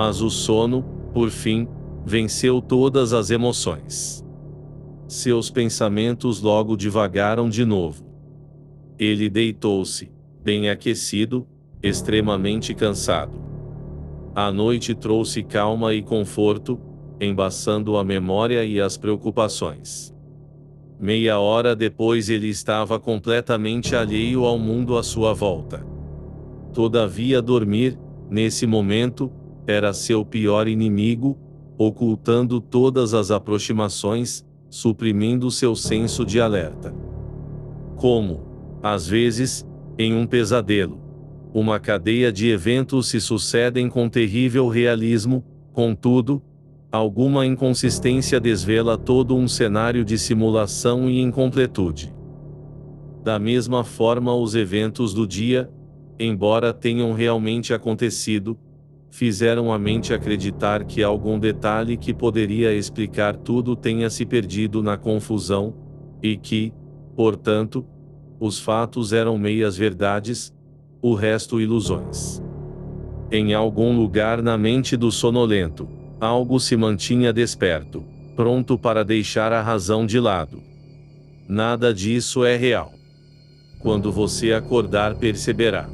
Mas o sono, por fim, venceu todas as emoções. Seus pensamentos logo divagaram de novo. Ele deitou-se, bem aquecido, extremamente cansado. A noite trouxe calma e conforto, embaçando a memória e as preocupações. Meia hora depois ele estava completamente alheio ao mundo à sua volta. Todavia dormir, nesse momento, era seu pior inimigo, ocultando todas as aproximações, suprimindo seu senso de alerta. Como, às vezes, em um pesadelo, uma cadeia de eventos se sucedem com terrível realismo, contudo, alguma inconsistência desvela todo um cenário de simulação e incompletude. Da mesma forma, os eventos do dia, embora tenham realmente acontecido, fizeram a mente acreditar que algum detalhe que poderia explicar tudo tenha se perdido na confusão, e que, portanto, os fatos eram meias verdades, o resto ilusões. Em algum lugar na mente do sonolento, algo se mantinha desperto, pronto para deixar a razão de lado. Nada disso é real. Quando você acordar, perceberá.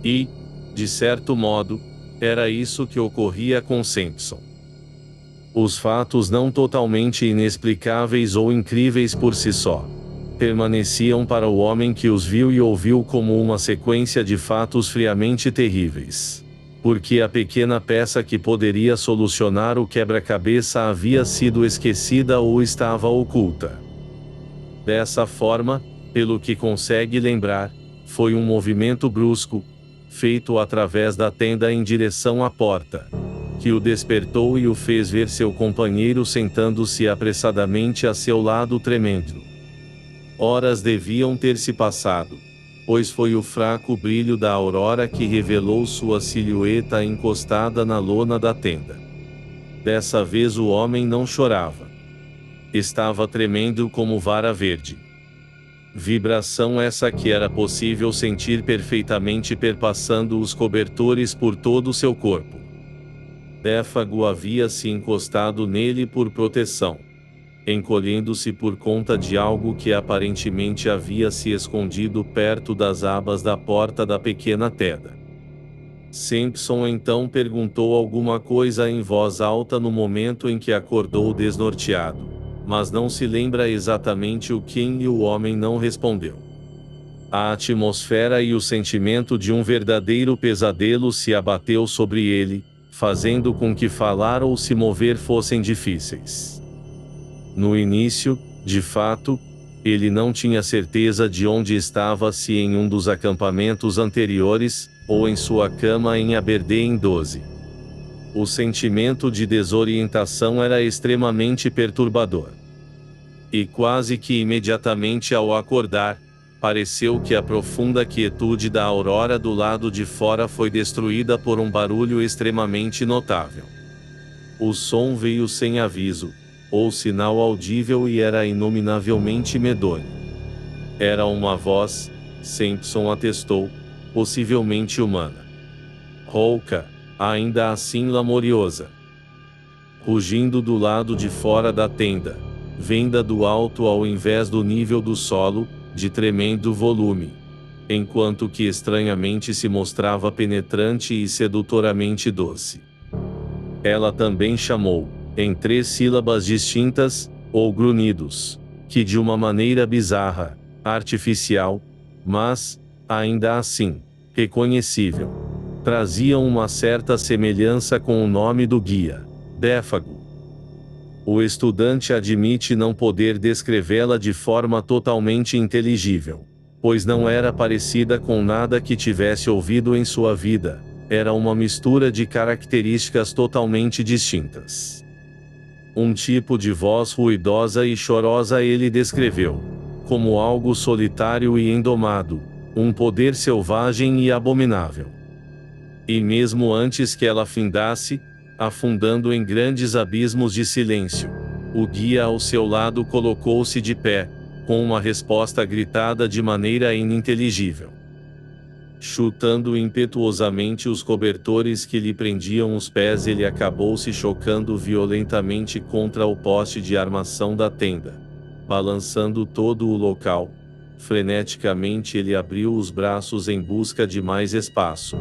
E, de certo modo, era isso que ocorria com Sampson. Os fatos não totalmente inexplicáveis ou incríveis por si só, permaneciam para o homem que os viu e ouviu como uma sequência de fatos friamente terríveis. Porque a pequena peça que poderia solucionar o quebra-cabeça havia sido esquecida ou estava oculta. Dessa forma, pelo que consegue lembrar, foi um movimento brusco, feito através da tenda em direção à porta, que o despertou e o fez ver seu companheiro sentando-se apressadamente a seu lado tremendo. Horas deviam ter se passado, pois foi o fraco brilho da aurora que revelou sua silhueta encostada na lona da tenda. Dessa vez o homem não chorava. Estava tremendo como vara verde. Vibração essa que era possível sentir perfeitamente perpassando os cobertores por todo o seu corpo. Défago havia se encostado nele por proteção, encolhendo-se por conta de algo que aparentemente havia se escondido perto das abas da porta da pequena tenda. Sampson então perguntou alguma coisa em voz alta no momento em que acordou desnorteado, mas não se lembra exatamente o que e o homem não respondeu. A atmosfera e o sentimento de um verdadeiro pesadelo se abateu sobre ele, fazendo com que falar ou se mover fossem difíceis. No início, de fato, ele não tinha certeza de onde estava, se em um dos acampamentos anteriores, ou em sua cama em Aberdeen 12. O sentimento de desorientação era extremamente perturbador. E quase que imediatamente ao acordar, pareceu que a profunda quietude da aurora do lado de fora foi destruída por um barulho extremamente notável. O som veio sem aviso, ou sinal audível, e era inominavelmente medonho. Era uma voz, Sampson atestou, possivelmente humana. Rouca, ainda assim lamoriosa. Rugindo do lado de fora da tenda, vinda do alto ao invés do nível do solo, de tremendo volume. Enquanto que estranhamente se mostrava penetrante e sedutoramente doce. Ela também chamou, em 3 sílabas distintas, ou grunhidos, que de uma maneira bizarra, artificial, mas, ainda assim, reconhecível, traziam uma certa semelhança com o nome do guia, Défago. O estudante admite não poder descrevê-la de forma totalmente inteligível, pois não era parecida com nada que tivesse ouvido em sua vida, era uma mistura de características totalmente distintas. Um tipo de voz ruidosa e chorosa ele descreveu, como algo solitário e indomado, um poder selvagem e abominável. E mesmo antes que ela findasse, afundando em grandes abismos de silêncio, o guia ao seu lado colocou-se de pé, com uma resposta gritada de maneira ininteligível. Chutando impetuosamente os cobertores que lhe prendiam os pés, ele acabou se chocando violentamente contra o poste de armação da tenda, balançando todo o local. Freneticamente ele abriu os braços em busca de mais espaço.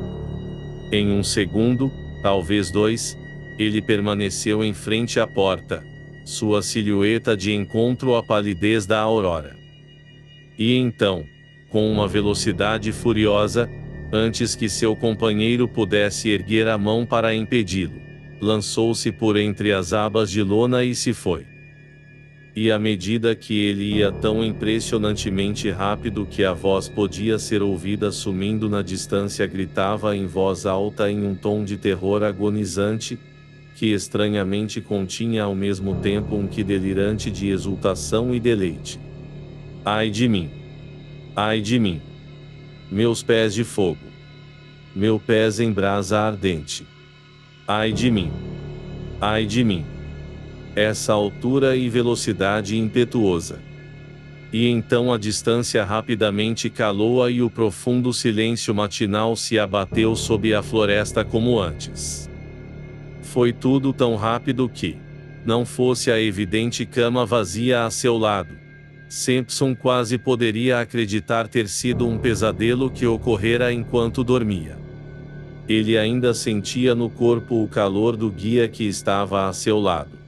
Em um segundo, talvez dois, ele permaneceu em frente à porta, sua silhueta de encontro à palidez da aurora. E então, com uma velocidade furiosa, antes que seu companheiro pudesse erguer a mão para impedi-lo, lançou-se por entre as abas de lona e se foi. E à medida que ele ia tão impressionantemente rápido que a voz podia ser ouvida sumindo na distância, gritava em voz alta em um tom de terror agonizante, que estranhamente continha ao mesmo tempo um quê delirante de exultação e deleite. Ai de mim! Ai de mim! Meus pés de fogo! Meu pés em brasa ardente! Ai de mim! Ai de mim! Essa altura e velocidade impetuosa! E então a distância rapidamente calou-a e o profundo silêncio matinal se abateu sob a floresta como antes. Foi tudo tão rápido que, não fosse a evidente cama vazia a seu lado, Simpson quase poderia acreditar ter sido um pesadelo que ocorrera enquanto dormia. Ele ainda sentia no corpo o calor do guia que estava a seu lado.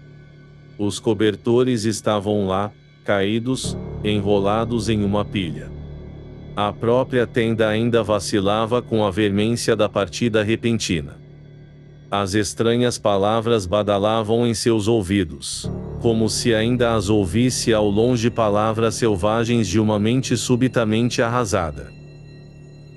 Os cobertores estavam lá, caídos, enrolados em uma pilha. A própria tenda ainda vacilava com a veemência da partida repentina. As estranhas palavras badalavam em seus ouvidos, como se ainda as ouvisse ao longe, palavras selvagens de uma mente subitamente arrasada.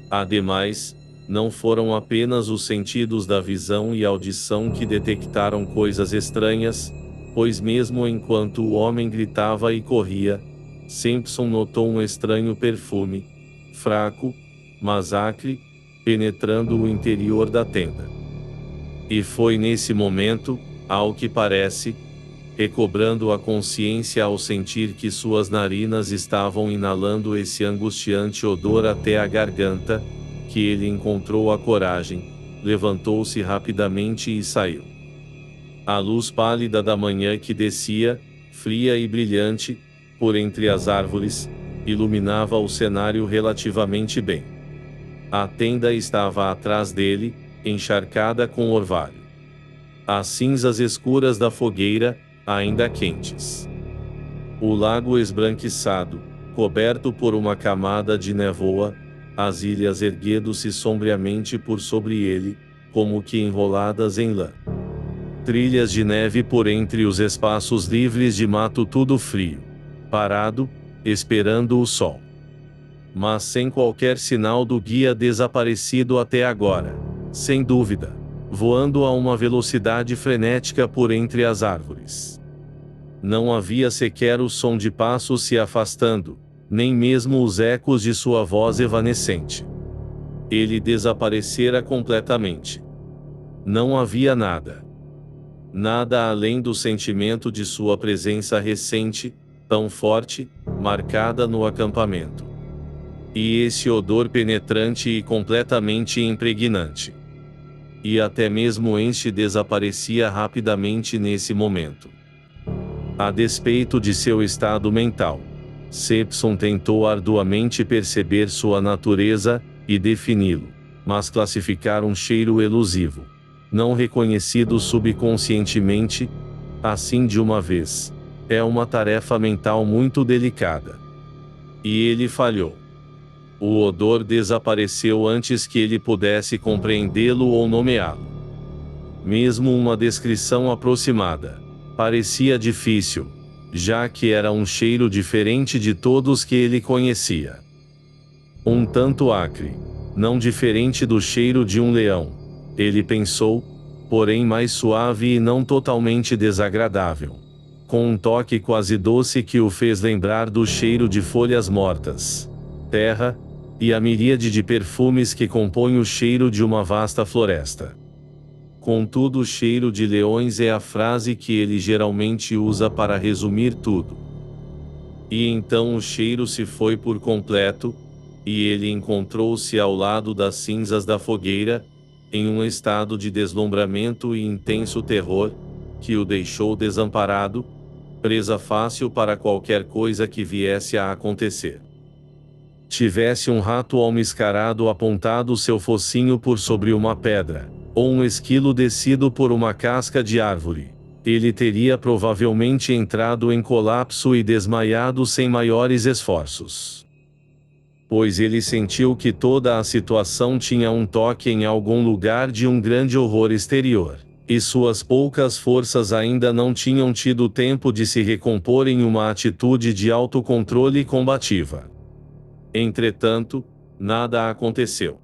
Ademais, não foram apenas os sentidos da visão e audição que detectaram coisas estranhas, pois mesmo enquanto o homem gritava e corria, Simpson notou um estranho perfume, fraco, mas acre, penetrando o interior da tenda. E foi nesse momento, ao que parece, recobrando a consciência ao sentir que suas narinas estavam inalando esse angustiante odor até a garganta, que ele encontrou a coragem, levantou-se rapidamente e saiu. A luz pálida da manhã que descia, fria e brilhante, por entre as árvores, iluminava o cenário relativamente bem. A tenda estava atrás dele, encharcada com orvalho. As cinzas escuras da fogueira, ainda quentes. O lago esbranquiçado, coberto por uma camada de névoa, as ilhas erguendo-se sombriamente por sobre ele, como que enroladas em lã. Trilhas de neve por entre os espaços livres de mato, tudo frio, parado, esperando o sol. Mas sem qualquer sinal do guia desaparecido até agora, sem dúvida, voando a uma velocidade frenética por entre as árvores. Não havia sequer o som de passos se afastando, nem mesmo os ecos de sua voz evanescente. Ele desaparecera completamente. Não havia nada. Nada além do sentimento de sua presença recente, tão forte, marcada no acampamento. E esse odor penetrante e completamente impregnante. E até mesmo este desaparecia rapidamente nesse momento. A despeito de seu estado mental, Simpson tentou arduamente perceber sua natureza e defini-lo, mas classificar um cheiro elusivo, não reconhecido subconscientemente, assim de uma vez, é uma tarefa mental muito delicada. E ele falhou. O odor desapareceu antes que ele pudesse compreendê-lo ou nomeá-lo. Mesmo uma descrição aproximada parecia difícil, já que era um cheiro diferente de todos que ele conhecia. Um tanto acre, não diferente do cheiro de um leão, ele pensou, porém mais suave e não totalmente desagradável, com um toque quase doce que o fez lembrar do cheiro de folhas mortas, terra, e a miríade de perfumes que compõem o cheiro de uma vasta floresta. Contudo, o cheiro de leões é a frase que ele geralmente usa para resumir tudo. E então o cheiro se foi por completo, e ele encontrou-se ao lado das cinzas da fogueira, em um estado de deslumbramento e intenso terror, que o deixou desamparado, presa fácil para qualquer coisa que viesse a acontecer. Tivesse um rato almiscarado apontado seu focinho por sobre uma pedra, ou um esquilo descido por uma casca de árvore, ele teria provavelmente entrado em colapso e desmaiado sem maiores esforços. Pois ele sentiu que toda a situação tinha um toque em algum lugar de um grande horror exterior, e suas poucas forças ainda não tinham tido tempo de se recompor em uma atitude de autocontrole combativa. Entretanto, nada aconteceu.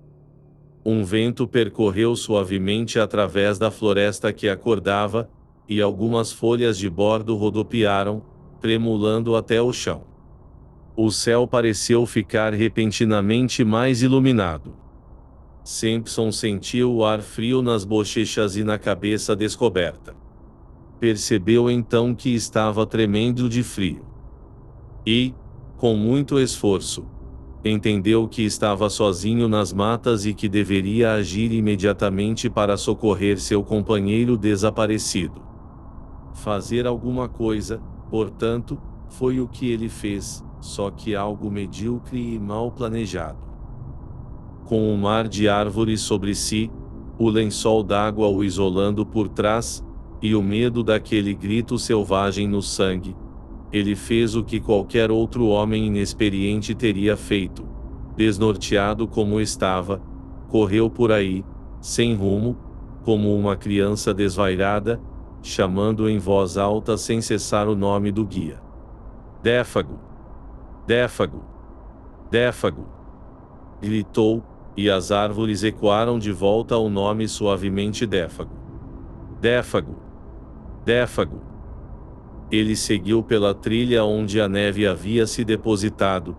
Um vento percorreu suavemente através da floresta que acordava, e algumas folhas de bordo rodopiaram, tremulando até o chão. O céu pareceu ficar repentinamente mais iluminado. Simpson sentiu o ar frio nas bochechas e na cabeça descoberta. Percebeu então que estava tremendo de frio. E, com muito esforço, entendeu que estava sozinho nas matas e que deveria agir imediatamente para socorrer seu companheiro desaparecido. Fazer alguma coisa, portanto, foi o que ele fez, só que algo medíocre e mal planejado. Com um mar de árvores sobre si, o lençol d'água o isolando por trás, e o medo daquele grito selvagem no sangue, ele fez o que qualquer outro homem inexperiente teria feito. Desnorteado como estava, correu por aí, sem rumo, como uma criança desvairada, chamando em voz alta sem cessar o nome do guia. Défago! Défago! Défago! Gritou, e as árvores ecoaram de volta o nome suavemente Défago. Défago! Défago! Ele seguiu pela trilha onde a neve havia se depositado,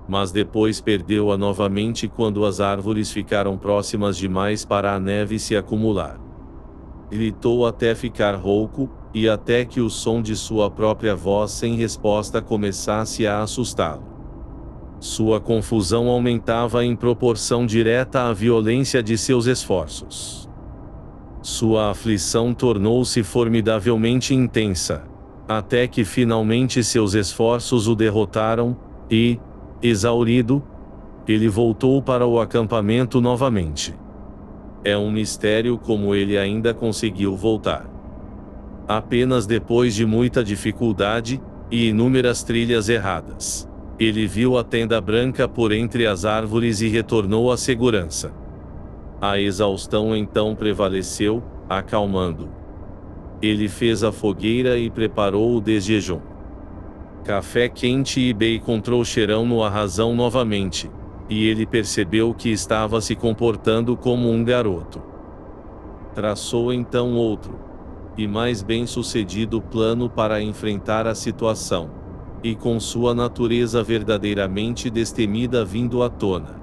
mas depois perdeu-a novamente quando as árvores ficaram próximas demais para a neve se acumular. Gritou até ficar rouco, e até que o som de sua própria voz sem resposta começasse a assustá-lo. Sua confusão aumentava em proporção direta à violência de seus esforços. Sua aflição tornou-se formidavelmente intensa, até que finalmente seus esforços o derrotaram, e, exaurido, ele voltou para o acampamento novamente. É um mistério como ele ainda conseguiu voltar. Apenas depois de muita dificuldade, e inúmeras trilhas erradas, ele viu a tenda branca por entre as árvores e retornou à segurança. A exaustão então prevaleceu, acalmando. Ele fez a fogueira e preparou o desjejum. Café quente e bacon trouxeram no arrasão novamente, e ele percebeu que estava se comportando como um garoto. Traçou então outro, e mais bem-sucedido plano para enfrentar a situação, e com sua natureza verdadeiramente destemida vindo à tona,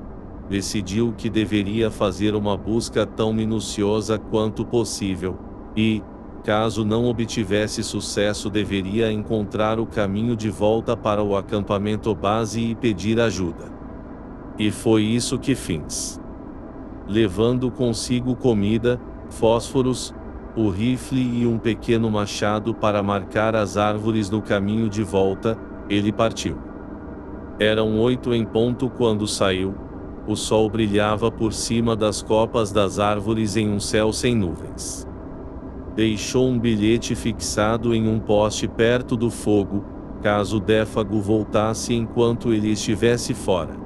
decidiu que deveria fazer uma busca tão minuciosa quanto possível, e, caso não obtivesse sucesso, deveria encontrar o caminho de volta para o acampamento base e pedir ajuda. E foi isso que fez. Levando consigo comida, fósforos, o rifle e um pequeno machado para marcar as árvores no caminho de volta, ele partiu. Eram 8 em ponto quando saiu. O sol brilhava por cima das copas das árvores em um céu sem nuvens. Deixou um bilhete fixado em um poste perto do fogo, caso Défago voltasse enquanto ele estivesse fora.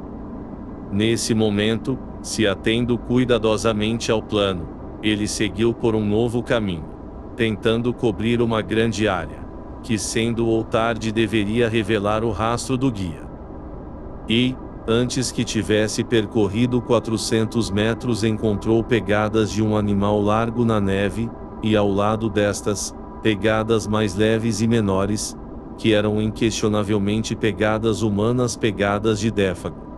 Nesse momento, se atendo cuidadosamente ao plano, ele seguiu por um novo caminho, tentando cobrir uma grande área, que sendo ou tarde deveria revelar o rastro do guia. E, antes que tivesse percorrido 400 metros, encontrou pegadas de um animal largo na neve, e ao lado destas, pegadas mais leves e menores, que eram inquestionavelmente pegadas humanas, pegadas de Défago.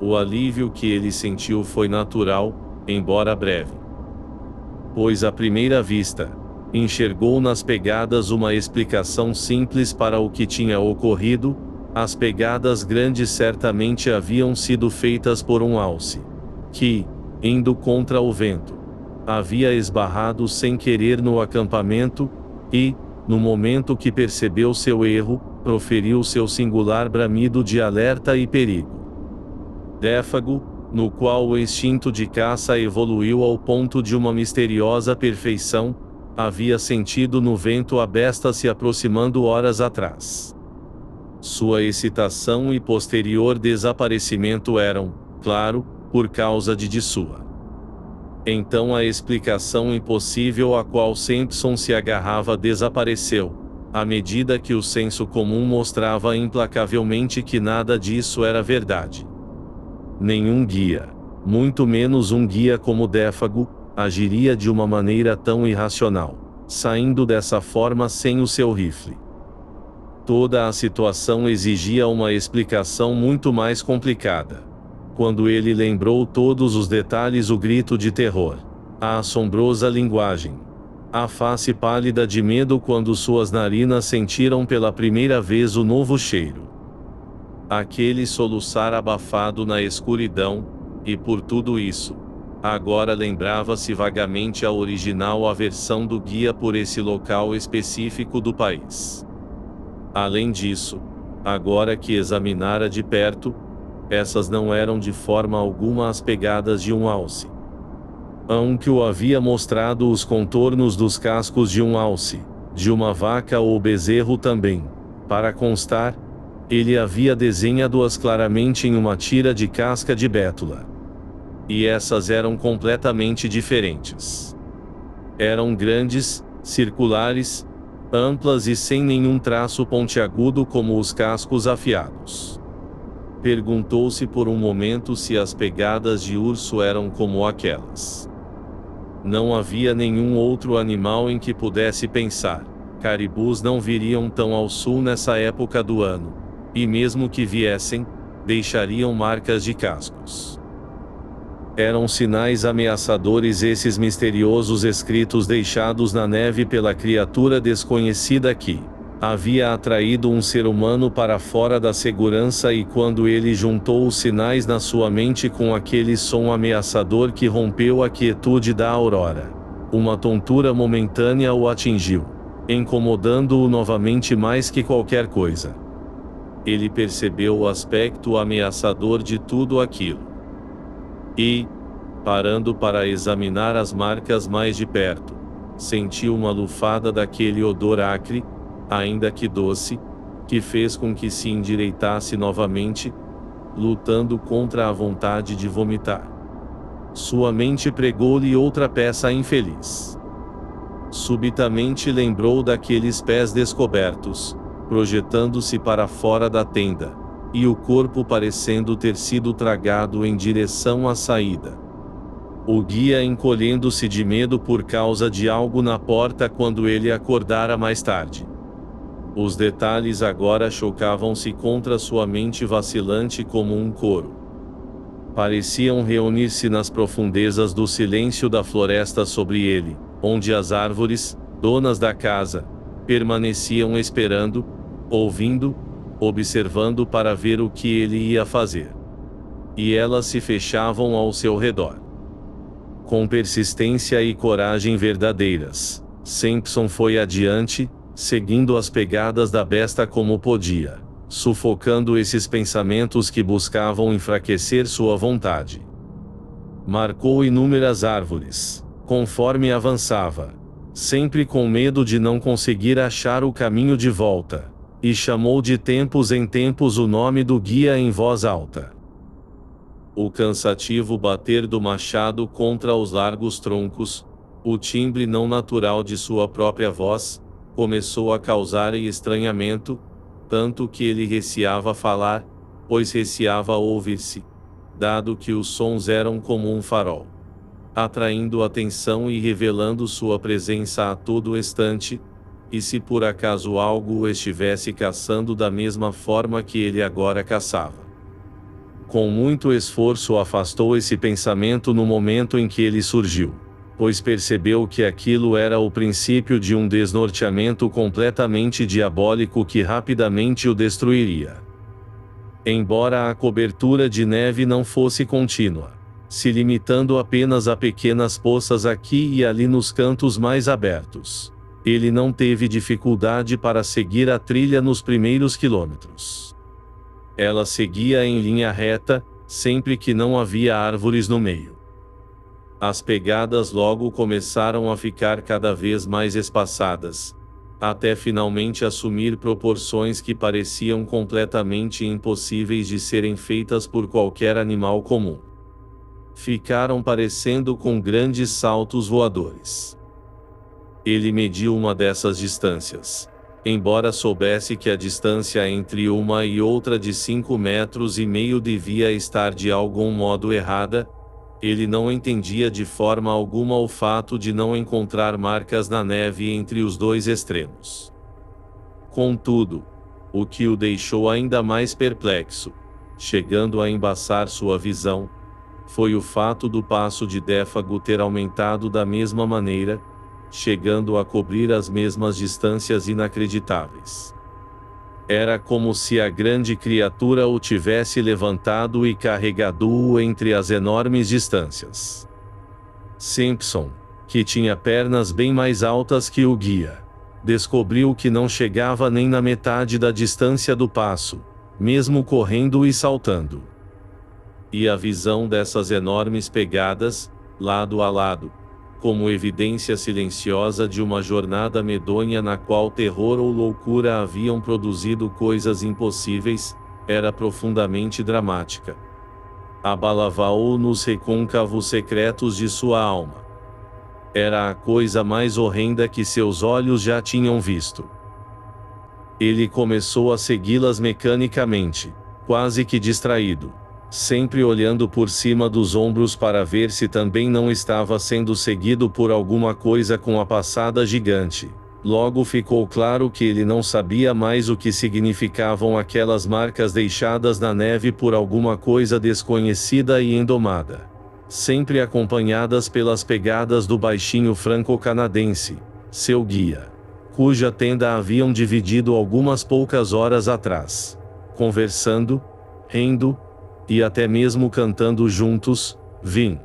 O alívio que ele sentiu foi natural, embora breve. Pois à primeira vista, enxergou nas pegadas uma explicação simples para o que tinha ocorrido, As pegadas grandes certamente haviam sido feitas por um alce, que, indo contra o vento, havia esbarrado sem querer no acampamento, e, no momento que percebeu seu erro, proferiu seu singular bramido de alerta e perigo. Défago, no qual o instinto de caça evoluiu ao ponto de uma misteriosa perfeição, havia sentido no vento a besta se aproximando horas atrás. Sua excitação e posterior desaparecimento eram, claro, por causa de sua. Então a explicação impossível a qual Simpson se agarrava desapareceu, à medida que o senso comum mostrava implacavelmente que nada disso era verdade. Nenhum guia, muito menos um guia como Défago, agiria de uma maneira tão irracional, saindo dessa forma sem o seu rifle. Toda a situação exigia uma explicação muito mais complicada. Quando ele lembrou todos os detalhes, o grito de terror, a assombrosa linguagem, a face pálida de medo quando suas narinas sentiram pela primeira vez o novo cheiro, aquele soluçar abafado na escuridão, e por tudo isso, agora lembrava-se vagamente a original aversão do guia por esse local específico do país. Além disso, agora que examinara de perto, essas não eram de forma alguma as pegadas de um alce. Que o havia mostrado os contornos dos cascos de um alce, de uma vaca ou bezerro também. Para constar, ele havia desenhado-as claramente em uma tira de casca de bétula. E essas eram completamente diferentes. Eram grandes, circulares, amplas e sem nenhum traço pontiagudo como os cascos afiados. Perguntou-se por um momento se as pegadas de urso eram como aquelas. Não havia nenhum outro animal em que pudesse pensar. Caribus não viriam tão ao sul nessa época do ano, e mesmo que viessem, deixariam marcas de cascos. Eram sinais ameaçadores esses misteriosos escritos deixados na neve pela criatura desconhecida que havia atraído um ser humano para fora da segurança, e quando ele juntou os sinais na sua mente com aquele som ameaçador que rompeu a quietude da aurora, uma tontura momentânea o atingiu, incomodando-o novamente mais que qualquer coisa. Ele percebeu o aspecto ameaçador de tudo aquilo. E, parando para examinar as marcas mais de perto, sentiu uma lufada daquele odor acre, ainda que doce, que fez com que se endireitasse novamente, lutando contra a vontade de vomitar. Sua mente pregou-lhe outra peça infeliz. Subitamente lembrou daqueles pés descobertos, projetando-se para fora da tenda, e o corpo parecendo ter sido tragado em direção à saída. O guia encolhendo-se de medo por causa de algo na porta quando ele acordara mais tarde. Os detalhes agora chocavam-se contra sua mente vacilante como um coro. Pareciam reunir-se nas profundezas do silêncio da floresta sobre ele, onde as árvores, donas da casa, permaneciam esperando, ouvindo, observando para ver o que ele ia fazer. E elas se fechavam ao seu redor. Com persistência e coragem verdadeiras, Simpson foi adiante, seguindo as pegadas da besta como podia, sufocando esses pensamentos que buscavam enfraquecer sua vontade. Marcou inúmeras árvores, conforme avançava, sempre com medo de não conseguir achar o caminho de volta, e chamou de tempos em tempos o nome do guia em voz alta. O cansativo bater do machado contra os largos troncos, o timbre não natural de sua própria voz, começou a causar-lhe estranhamento, tanto que ele receava falar, pois receava ouvir-se, dado que os sons eram como um farol, atraindo atenção e revelando sua presença a todo instante, e se por acaso algo o estivesse caçando da mesma forma que ele agora caçava. Com muito esforço afastou esse pensamento no momento em que ele surgiu, pois percebeu que aquilo era o princípio de um desnorteamento completamente diabólico que rapidamente o destruiria. Embora a cobertura de neve não fosse contínua, se limitando apenas a pequenas poças aqui e ali nos cantos mais abertos, ele não teve dificuldade para seguir a trilha nos primeiros quilômetros. Ela seguia em linha reta, sempre que não havia árvores no meio. As pegadas logo começaram a ficar cada vez mais espaçadas, até finalmente assumir proporções que pareciam completamente impossíveis de serem feitas por qualquer animal comum. Ficaram parecendo com grandes saltos voadores. Ele mediu uma dessas distâncias. Embora soubesse que a distância entre uma e outra de 5,5 metros devia estar de algum modo errada, ele não entendia de forma alguma o fato de não encontrar marcas na neve entre os dois extremos. Contudo, o que o deixou ainda mais perplexo, chegando a embaçar sua visão, foi o fato do passo de Défago ter aumentado da mesma maneira, chegando a cobrir as mesmas distâncias inacreditáveis. Era como se a grande criatura o tivesse levantado e carregado-o entre as enormes distâncias. Simpson, que tinha pernas bem mais altas que o guia, descobriu que não chegava nem na metade da distância do passo, mesmo correndo e saltando. E a visão dessas enormes pegadas, lado a lado, como evidência silenciosa de uma jornada medonha na qual terror ou loucura haviam produzido coisas impossíveis, era profundamente dramática. Abalava-o nos recôncavos secretos de sua alma. Era a coisa mais horrenda que seus olhos já tinham visto. Ele começou a segui-las mecanicamente, quase que distraído, sempre olhando por cima dos ombros para ver se também não estava sendo seguido por alguma coisa com a passada gigante. Logo ficou claro que ele não sabia mais o que significavam aquelas marcas deixadas na neve por alguma coisa desconhecida e indomada, sempre acompanhadas pelas pegadas do baixinho franco-canadense, seu guia, cuja tenda haviam dividido algumas poucas horas atrás, conversando, rindo, e até mesmo cantando juntos, Vim.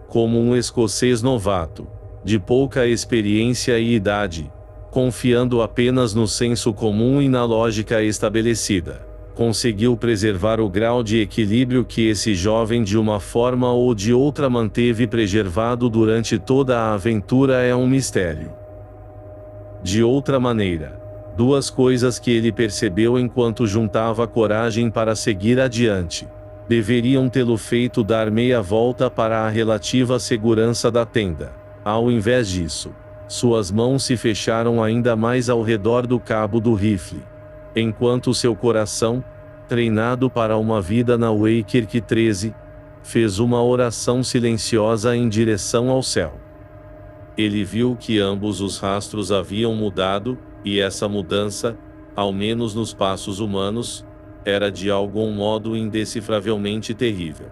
Como um escocês novato, de pouca experiência e idade, confiando apenas no senso comum e na lógica estabelecida, conseguiu preservar o grau de equilíbrio que esse jovem de uma forma ou de outra manteve preservado durante toda a aventura é um mistério. De outra maneira, duas coisas que ele percebeu enquanto juntava coragem para seguir adiante, deveriam tê-lo feito dar meia volta para a relativa segurança da tenda. Ao invés disso, suas mãos se fecharam ainda mais ao redor do cabo do rifle, enquanto seu coração, treinado para uma vida na Waikirk 13, fez uma oração silenciosa em direção ao céu. Ele viu que ambos os rastros haviam mudado, e essa mudança, ao menos nos passos humanos, era de algum modo indecifravelmente terrível.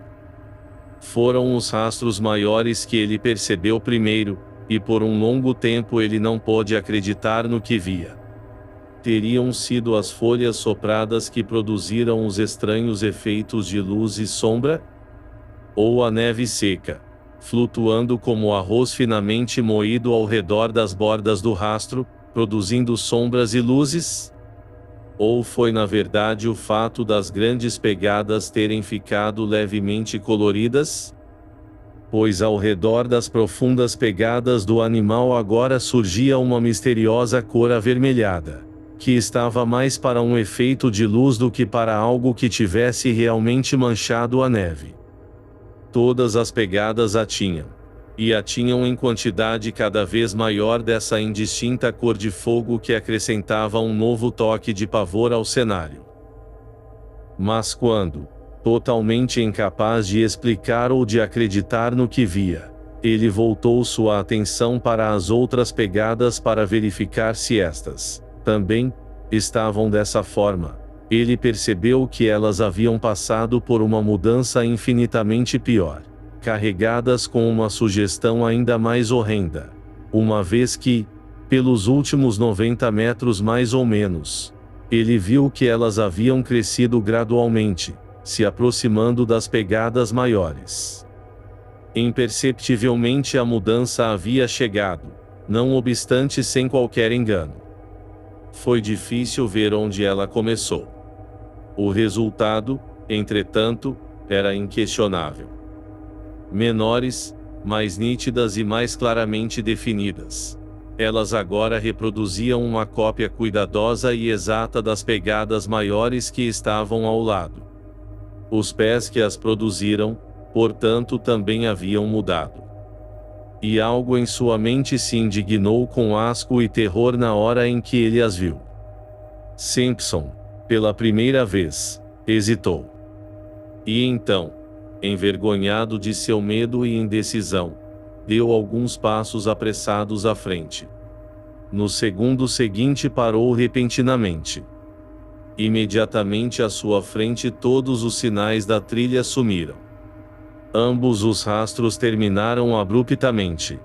Foram os rastros maiores que ele percebeu primeiro, e por um longo tempo ele não pôde acreditar no que via. Teriam sido as folhas sopradas que produziram os estranhos efeitos de luz e sombra? Ou a neve seca, flutuando como arroz finamente moído ao redor das bordas do rastro, produzindo sombras e luzes? Ou foi na verdade o fato das grandes pegadas terem ficado levemente coloridas? Pois ao redor das profundas pegadas do animal agora surgia uma misteriosa cor avermelhada, que estava mais para um efeito de luz do que para algo que tivesse realmente manchado a neve. Todas as pegadas a tinham. E a tinham em quantidade cada vez maior dessa indistinta cor de fogo que acrescentava um novo toque de pavor ao cenário. Mas quando, totalmente incapaz de explicar ou de acreditar no que via, ele voltou sua atenção para as outras pegadas para verificar se estas, também, estavam dessa forma, ele percebeu que elas haviam passado por uma mudança infinitamente pior, carregadas com uma sugestão ainda mais horrenda, uma vez que, pelos últimos 90 metros mais ou menos, Ele viu que elas haviam crescido gradualmente, se aproximando das pegadas maiores. Imperceptivelmente a mudança havia chegado, não obstante sem qualquer engano. Foi difícil ver onde ela começou. O resultado, entretanto, era inquestionável. Menores, mais nítidas e mais claramente definidas. Elas agora reproduziam uma cópia cuidadosa e exata das pegadas maiores que estavam ao lado. Os pés que as produziram, portanto, também haviam mudado. E algo em sua mente se indignou com asco e terror na hora em que ele as viu. Simpson, pela primeira vez, hesitou. E então, envergonhado de seu medo e indecisão, deu alguns passos apressados à frente. No segundo seguinte parou repentinamente. Imediatamente à sua frente todos os sinais da trilha sumiram. Ambos os rastros terminaram abruptamente.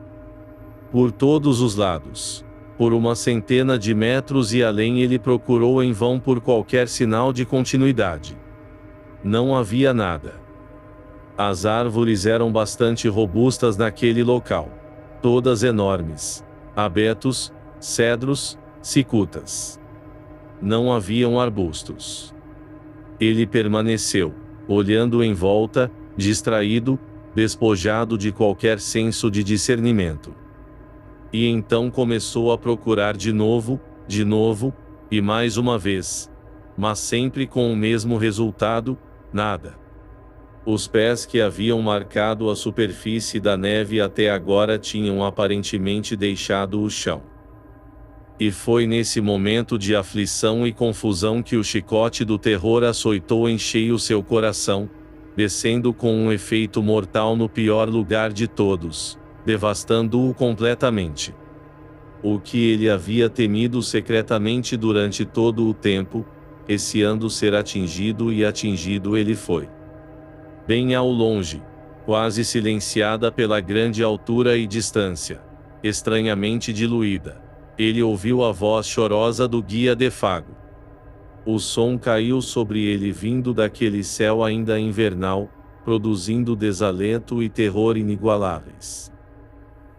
Por todos os lados, por uma centena de metros e além, ele procurou em vão por qualquer sinal de continuidade. Não havia nada. As árvores eram bastante robustas naquele local. Todas enormes. Abetos, cedros, cicutas. Não haviam arbustos. Ele permaneceu, olhando em volta, distraído, despojado de qualquer senso de discernimento. E então começou a procurar de novo, e mais uma vez. Mas sempre com o mesmo resultado: nada. Os pés que haviam marcado a superfície da neve até agora tinham aparentemente deixado o chão. E foi nesse momento de aflição e confusão que o chicote do terror açoitou em cheio seu coração, descendo com um efeito mortal no pior lugar de todos, devastando-o completamente. O que ele havia temido secretamente durante todo o tempo, receando ser atingido, e atingido ele foi. Bem ao longe, quase silenciada pela grande altura e distância, estranhamente diluída, ele ouviu a voz chorosa do guia de Fago. O som caiu sobre ele vindo daquele céu ainda invernal, produzindo desalento e terror inigualáveis.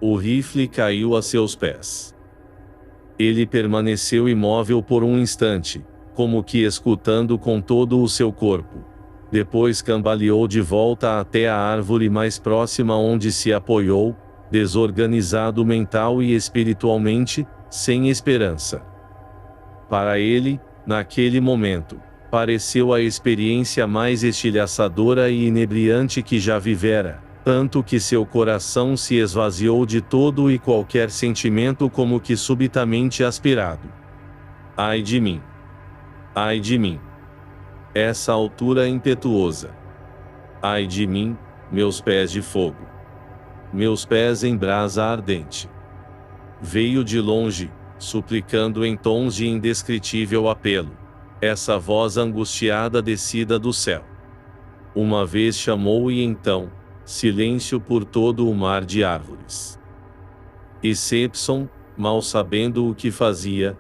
O rifle caiu a seus pés. Ele permaneceu imóvel por um instante, como que escutando com todo o seu corpo. Depois cambaleou de volta até a árvore mais próxima, onde se apoiou, desorganizado mental e espiritualmente, sem esperança. Para ele, naquele momento, pareceu a experiência mais estilhaçadora e inebriante que já vivera, tanto que seu coração se esvaziou de todo e qualquer sentimento, como que subitamente aspirado. Ai de mim! Ai de mim! Essa altura impetuosa! Ai de mim, meus pés de fogo! Meus pés em brasa ardente! Veio de longe, suplicando em tons de indescritível apelo, essa voz angustiada descida do céu. Uma vez chamou e então, silêncio por todo o mar de árvores. E Simpson, mal sabendo o que fazia,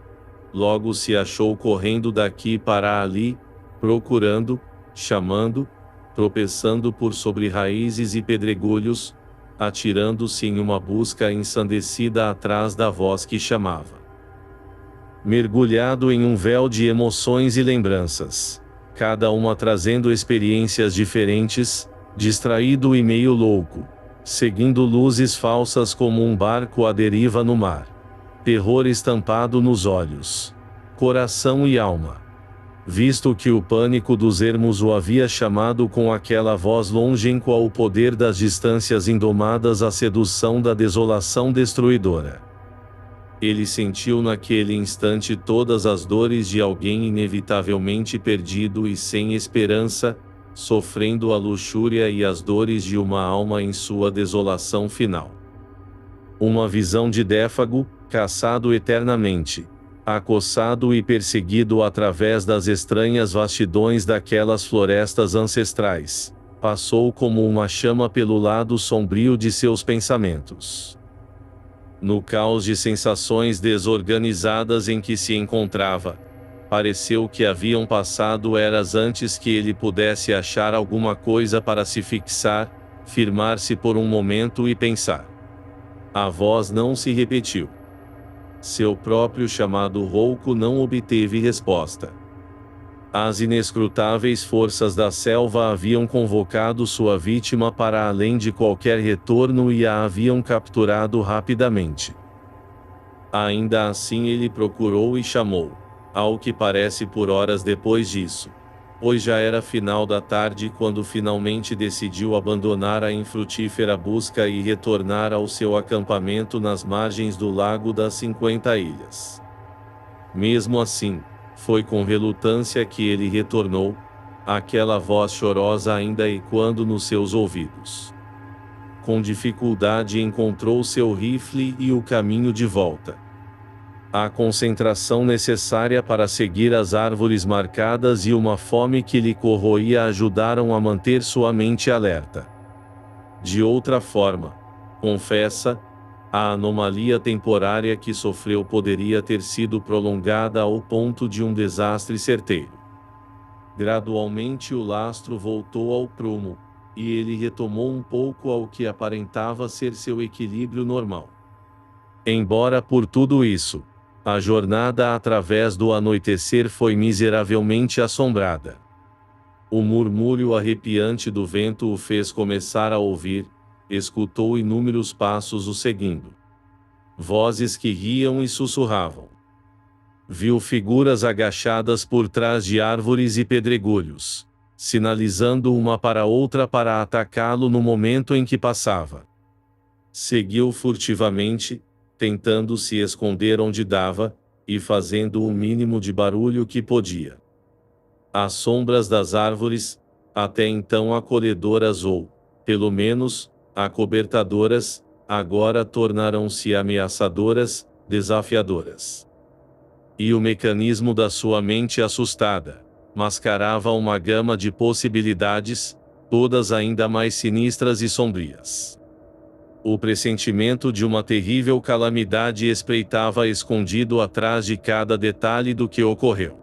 logo se achou correndo daqui para ali, procurando, chamando, tropeçando por sobre raízes e pedregulhos, atirando-se em uma busca ensandecida atrás da voz que chamava. Mergulhado em um véu de emoções e lembranças, cada uma trazendo experiências diferentes, distraído e meio louco, seguindo luzes falsas como um barco à deriva no mar. Terror estampado nos olhos, coração e alma. Visto que o pânico dos ermos o havia chamado com aquela voz longínqua, o poder das distâncias indomadas, a sedução da desolação destruidora. Ele sentiu naquele instante todas as dores de alguém inevitavelmente perdido e sem esperança, sofrendo a luxúria e as dores de uma alma em sua desolação final. Uma visão de Défago, caçado eternamente, acossado e perseguido através das estranhas vastidões daquelas florestas ancestrais, passou como uma chama pelo lado sombrio de seus pensamentos. No caos de sensações desorganizadas em que se encontrava, pareceu que haviam passado eras antes que ele pudesse achar alguma coisa para se fixar, firmar-se por um momento e pensar. A voz não se repetiu. Seu próprio chamado rouco não obteve resposta. As inescrutáveis forças da selva haviam convocado sua vítima para além de qualquer retorno e a haviam capturado rapidamente. Ainda assim ele procurou e chamou, ao que parece por horas depois disso. Pois já era final da tarde quando finalmente decidiu abandonar a infrutífera busca e retornar ao seu acampamento nas margens do Lago das 50 Ilhas. Mesmo assim, foi com relutância que ele retornou, aquela voz chorosa ainda ecoando nos seus ouvidos. Com dificuldade encontrou seu rifle e o caminho de volta. A concentração necessária para seguir as árvores marcadas e uma fome que lhe corroía ajudaram a manter sua mente alerta. De outra forma, confessa, a anomalia temporária que sofreu poderia ter sido prolongada ao ponto de um desastre certeiro. Gradualmente o lastro voltou ao prumo, e ele retomou um pouco ao que aparentava ser seu equilíbrio normal. Embora por tudo isso, a jornada através do anoitecer foi miseravelmente assombrada. O murmúrio arrepiante do vento o fez começar a ouvir, escutou inúmeros passos o seguindo. Vozes que riam e sussurravam. Viu figuras agachadas por trás de árvores e pedregulhos, sinalizando uma para outra para atacá-lo no momento em que passava. Seguiu furtivamente, tentando se esconder onde dava, e fazendo o mínimo de barulho que podia. As sombras das árvores, até então acolhedoras ou, pelo menos, acobertadoras, agora tornaram-se ameaçadoras, desafiadoras. E o mecanismo da sua mente assustada mascarava uma gama de possibilidades, todas ainda mais sinistras e sombrias. O pressentimento de uma terrível calamidade espreitava escondido atrás de cada detalhe do que ocorreu.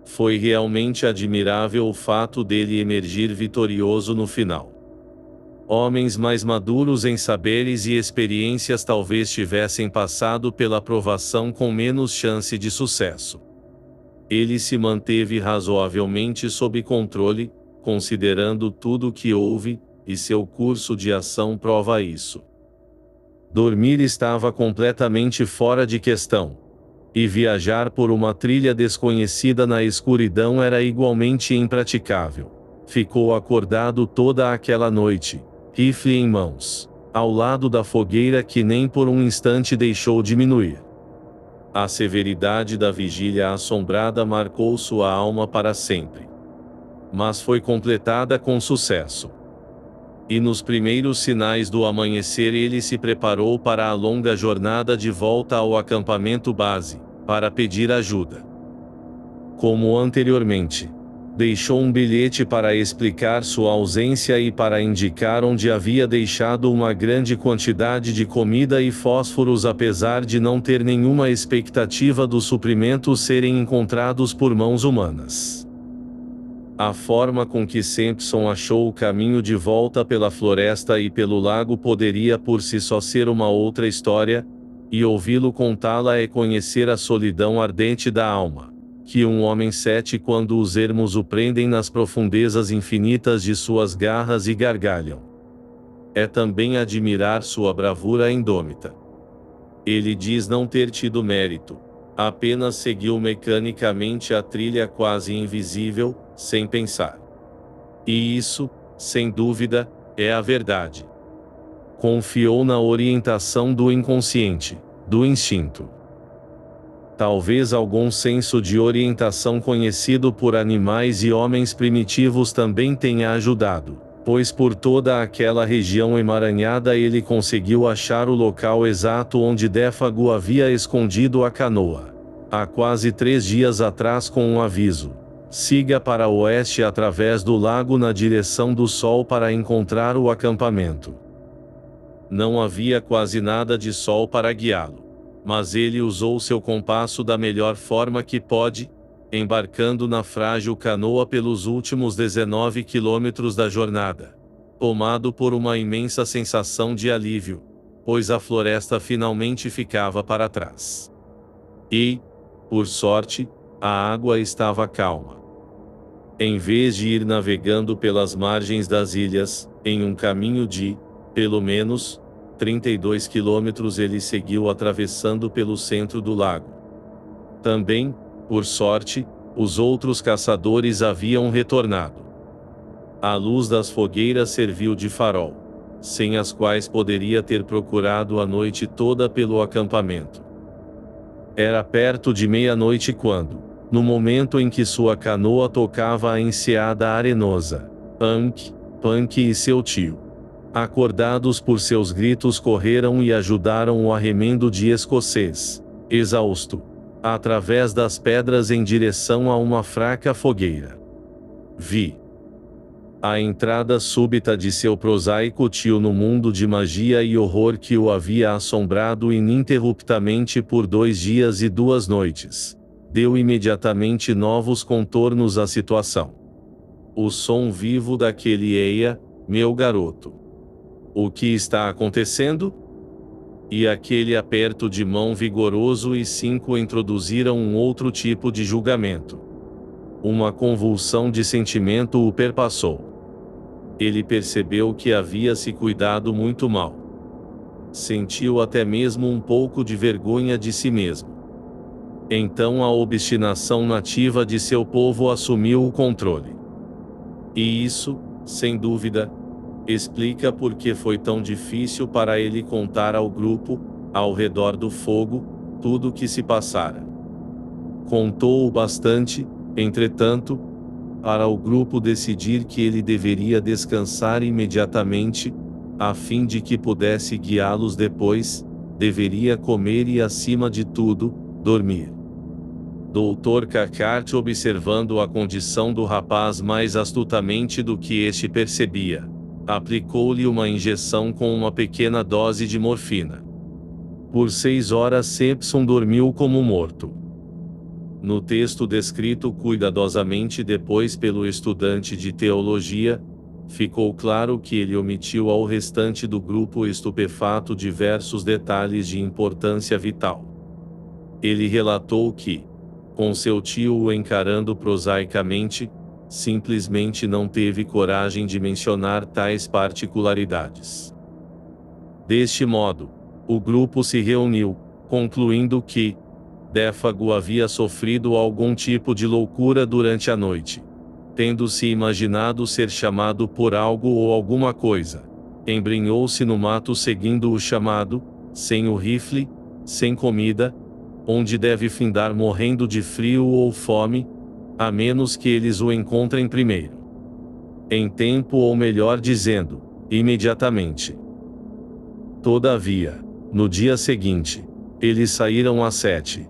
Foi realmente admirável o fato dele emergir vitorioso no final. Homens mais maduros em saberes e experiências talvez tivessem passado pela provação com menos chance de sucesso. Ele se manteve razoavelmente sob controle, considerando tudo o que houve, e seu curso de ação prova isso. Dormir estava completamente fora de questão. E viajar por uma trilha desconhecida na escuridão era igualmente impraticável. Ficou acordado toda aquela noite, rifle em mãos, ao lado da fogueira que nem por um instante deixou diminuir. A severidade da vigília assombrada marcou sua alma para sempre. Mas foi completada com sucesso. E nos primeiros sinais do amanhecer ele se preparou para a longa jornada de volta ao acampamento base, para pedir ajuda. Como anteriormente, deixou um bilhete para explicar sua ausência e para indicar onde havia deixado uma grande quantidade de comida e fósforos apesar de não ter nenhuma expectativa dos suprimentos serem encontrados por mãos humanas. A forma com que Sampson achou o caminho de volta pela floresta e pelo lago poderia por si só ser uma outra história, e ouvi-lo contá-la é conhecer a solidão ardente da alma, que um homem sente quando os ermos o prendem nas profundezas infinitas de suas garras e gargalham. É também admirar sua bravura indômita. Ele diz não ter tido mérito, apenas seguiu mecanicamente a trilha quase invisível, sem pensar. E isso, sem dúvida, é a verdade. Confiou na orientação do inconsciente, do instinto. Talvez algum senso de orientação conhecido por animais e homens primitivos também tenha ajudado, pois por toda aquela região emaranhada ele conseguiu achar o local exato onde Défago havia escondido a canoa, há quase 3 dias atrás com um aviso: siga para o oeste através do lago na direção do sol para encontrar o acampamento. Não havia quase nada de sol para guiá-lo. Mas ele usou seu compasso da melhor forma que pode, embarcando na frágil canoa pelos últimos 19 quilômetros da jornada, tomado por uma imensa sensação de alívio, pois a floresta finalmente ficava para trás. E, por sorte, a água estava calma. Em vez de ir navegando pelas margens das ilhas, em um caminho de, pelo menos, 32 quilômetros, ele seguiu atravessando pelo centro do lago. Também, por sorte, os outros caçadores haviam retornado. A luz das fogueiras serviu de farol, sem as quais poderia ter procurado a noite toda pelo acampamento. Era perto de meia-noite quando, no momento em que sua canoa tocava a enseada arenosa, Punk e seu tio, acordados por seus gritos, correram e ajudaram o arremendo de escocês, exausto, através das pedras em direção a uma fraca fogueira. Vi a entrada súbita de seu prosaico tio no mundo de magia e horror que o havia assombrado ininterruptamente por 2 dias e 2 noites. Deu imediatamente novos contornos à situação. O som vivo daquele "Eia, meu garoto. O que está acontecendo?" E aquele aperto de mão vigoroso e 5 introduziram um outro tipo de julgamento. Uma convulsão de sentimento o perpassou. Ele percebeu que havia se cuidado muito mal. Sentiu até mesmo um pouco de vergonha de si mesmo. Então a obstinação nativa de seu povo assumiu o controle. E isso, sem dúvida, explica por que foi tão difícil para ele contar ao grupo, ao redor do fogo, tudo o que se passara. Contou o bastante, entretanto, para o grupo decidir que ele deveria descansar imediatamente, a fim de que pudesse guiá-los depois, deveria comer e, acima de tudo, dormir. Dr. Cackart, observando a condição do rapaz mais astutamente do que este percebia, aplicou-lhe uma injeção com uma pequena dose de morfina. Por 6 horas Simpson dormiu como morto. No texto descrito cuidadosamente depois pelo estudante de teologia, ficou claro que ele omitiu ao restante do grupo estupefato diversos detalhes de importância vital. Ele relatou que, com seu tio o encarando prosaicamente, simplesmente não teve coragem de mencionar tais particularidades. Deste modo, o grupo se reuniu, concluindo que Défago havia sofrido algum tipo de loucura durante a noite, tendo-se imaginado ser chamado por algo ou alguma coisa. Embrenhou-se no mato seguindo o chamado, sem o rifle, sem comida, onde deve findar morrendo de frio ou fome, a menos que eles o encontrem primeiro. Em tempo, ou melhor dizendo, imediatamente. Todavia, no dia seguinte, eles saíram às 7.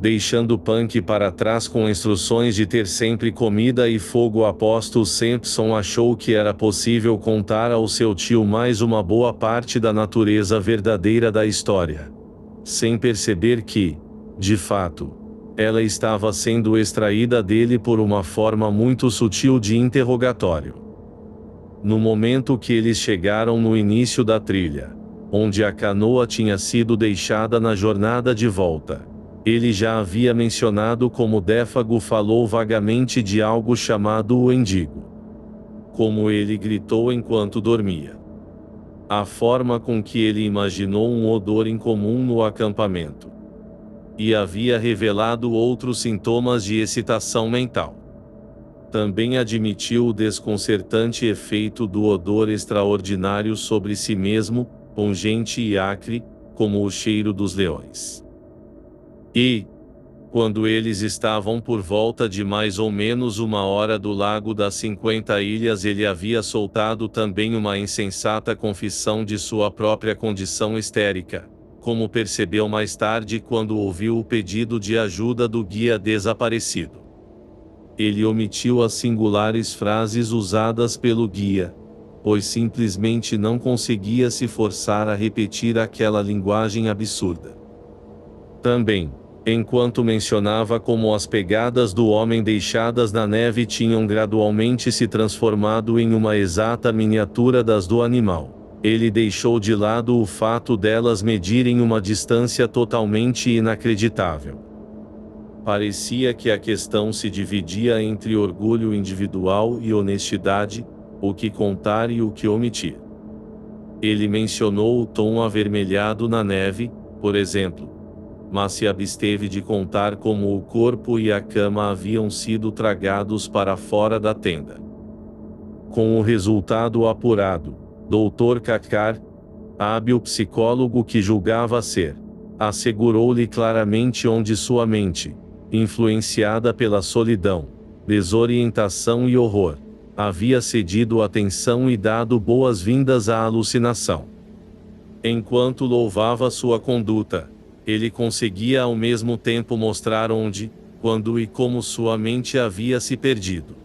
Deixando Punk para trás com instruções de ter sempre comida e fogo a posto. Simpson achou que era possível contar ao seu tio mais uma boa parte da natureza verdadeira da história, sem perceber que, de fato, ela estava sendo extraída dele por uma forma muito sutil de interrogatório. No momento que eles chegaram no início da trilha, onde a canoa tinha sido deixada na jornada de volta, ele já havia mencionado como Défago falou vagamente de algo chamado o Endigo. Como ele gritou enquanto dormia. A forma com que ele imaginou um odor incomum no acampamento. E havia revelado outros sintomas de excitação mental. Também admitiu o desconcertante efeito do odor extraordinário sobre si mesmo, pungente e acre, como o cheiro dos leões. E, quando eles estavam por volta de mais ou menos 1 hora do Lago das 50 Ilhas, ele havia soltado também uma insensata confissão de sua própria condição histérica, como percebeu mais tarde quando ouviu o pedido de ajuda do guia desaparecido. Ele omitiu as singulares frases usadas pelo guia, pois simplesmente não conseguia se forçar a repetir aquela linguagem absurda. Também, enquanto mencionava como as pegadas do homem deixadas na neve tinham gradualmente se transformado em uma exata miniatura das do animal. Ele deixou de lado o fato delas medirem uma distância totalmente inacreditável. Parecia que a questão se dividia entre orgulho individual e honestidade, o que contar e o que omitir. Ele mencionou o tom avermelhado na neve, por exemplo, mas se absteve de contar como o corpo e a cama haviam sido tragados para fora da tenda. Com o resultado apurado, Dr. Kakar, hábil psicólogo que julgava ser, assegurou-lhe claramente onde sua mente, influenciada pela solidão, desorientação e horror, havia cedido atenção e dado boas-vindas à alucinação. Enquanto louvava sua conduta, ele conseguia ao mesmo tempo mostrar onde, quando e como sua mente havia se perdido.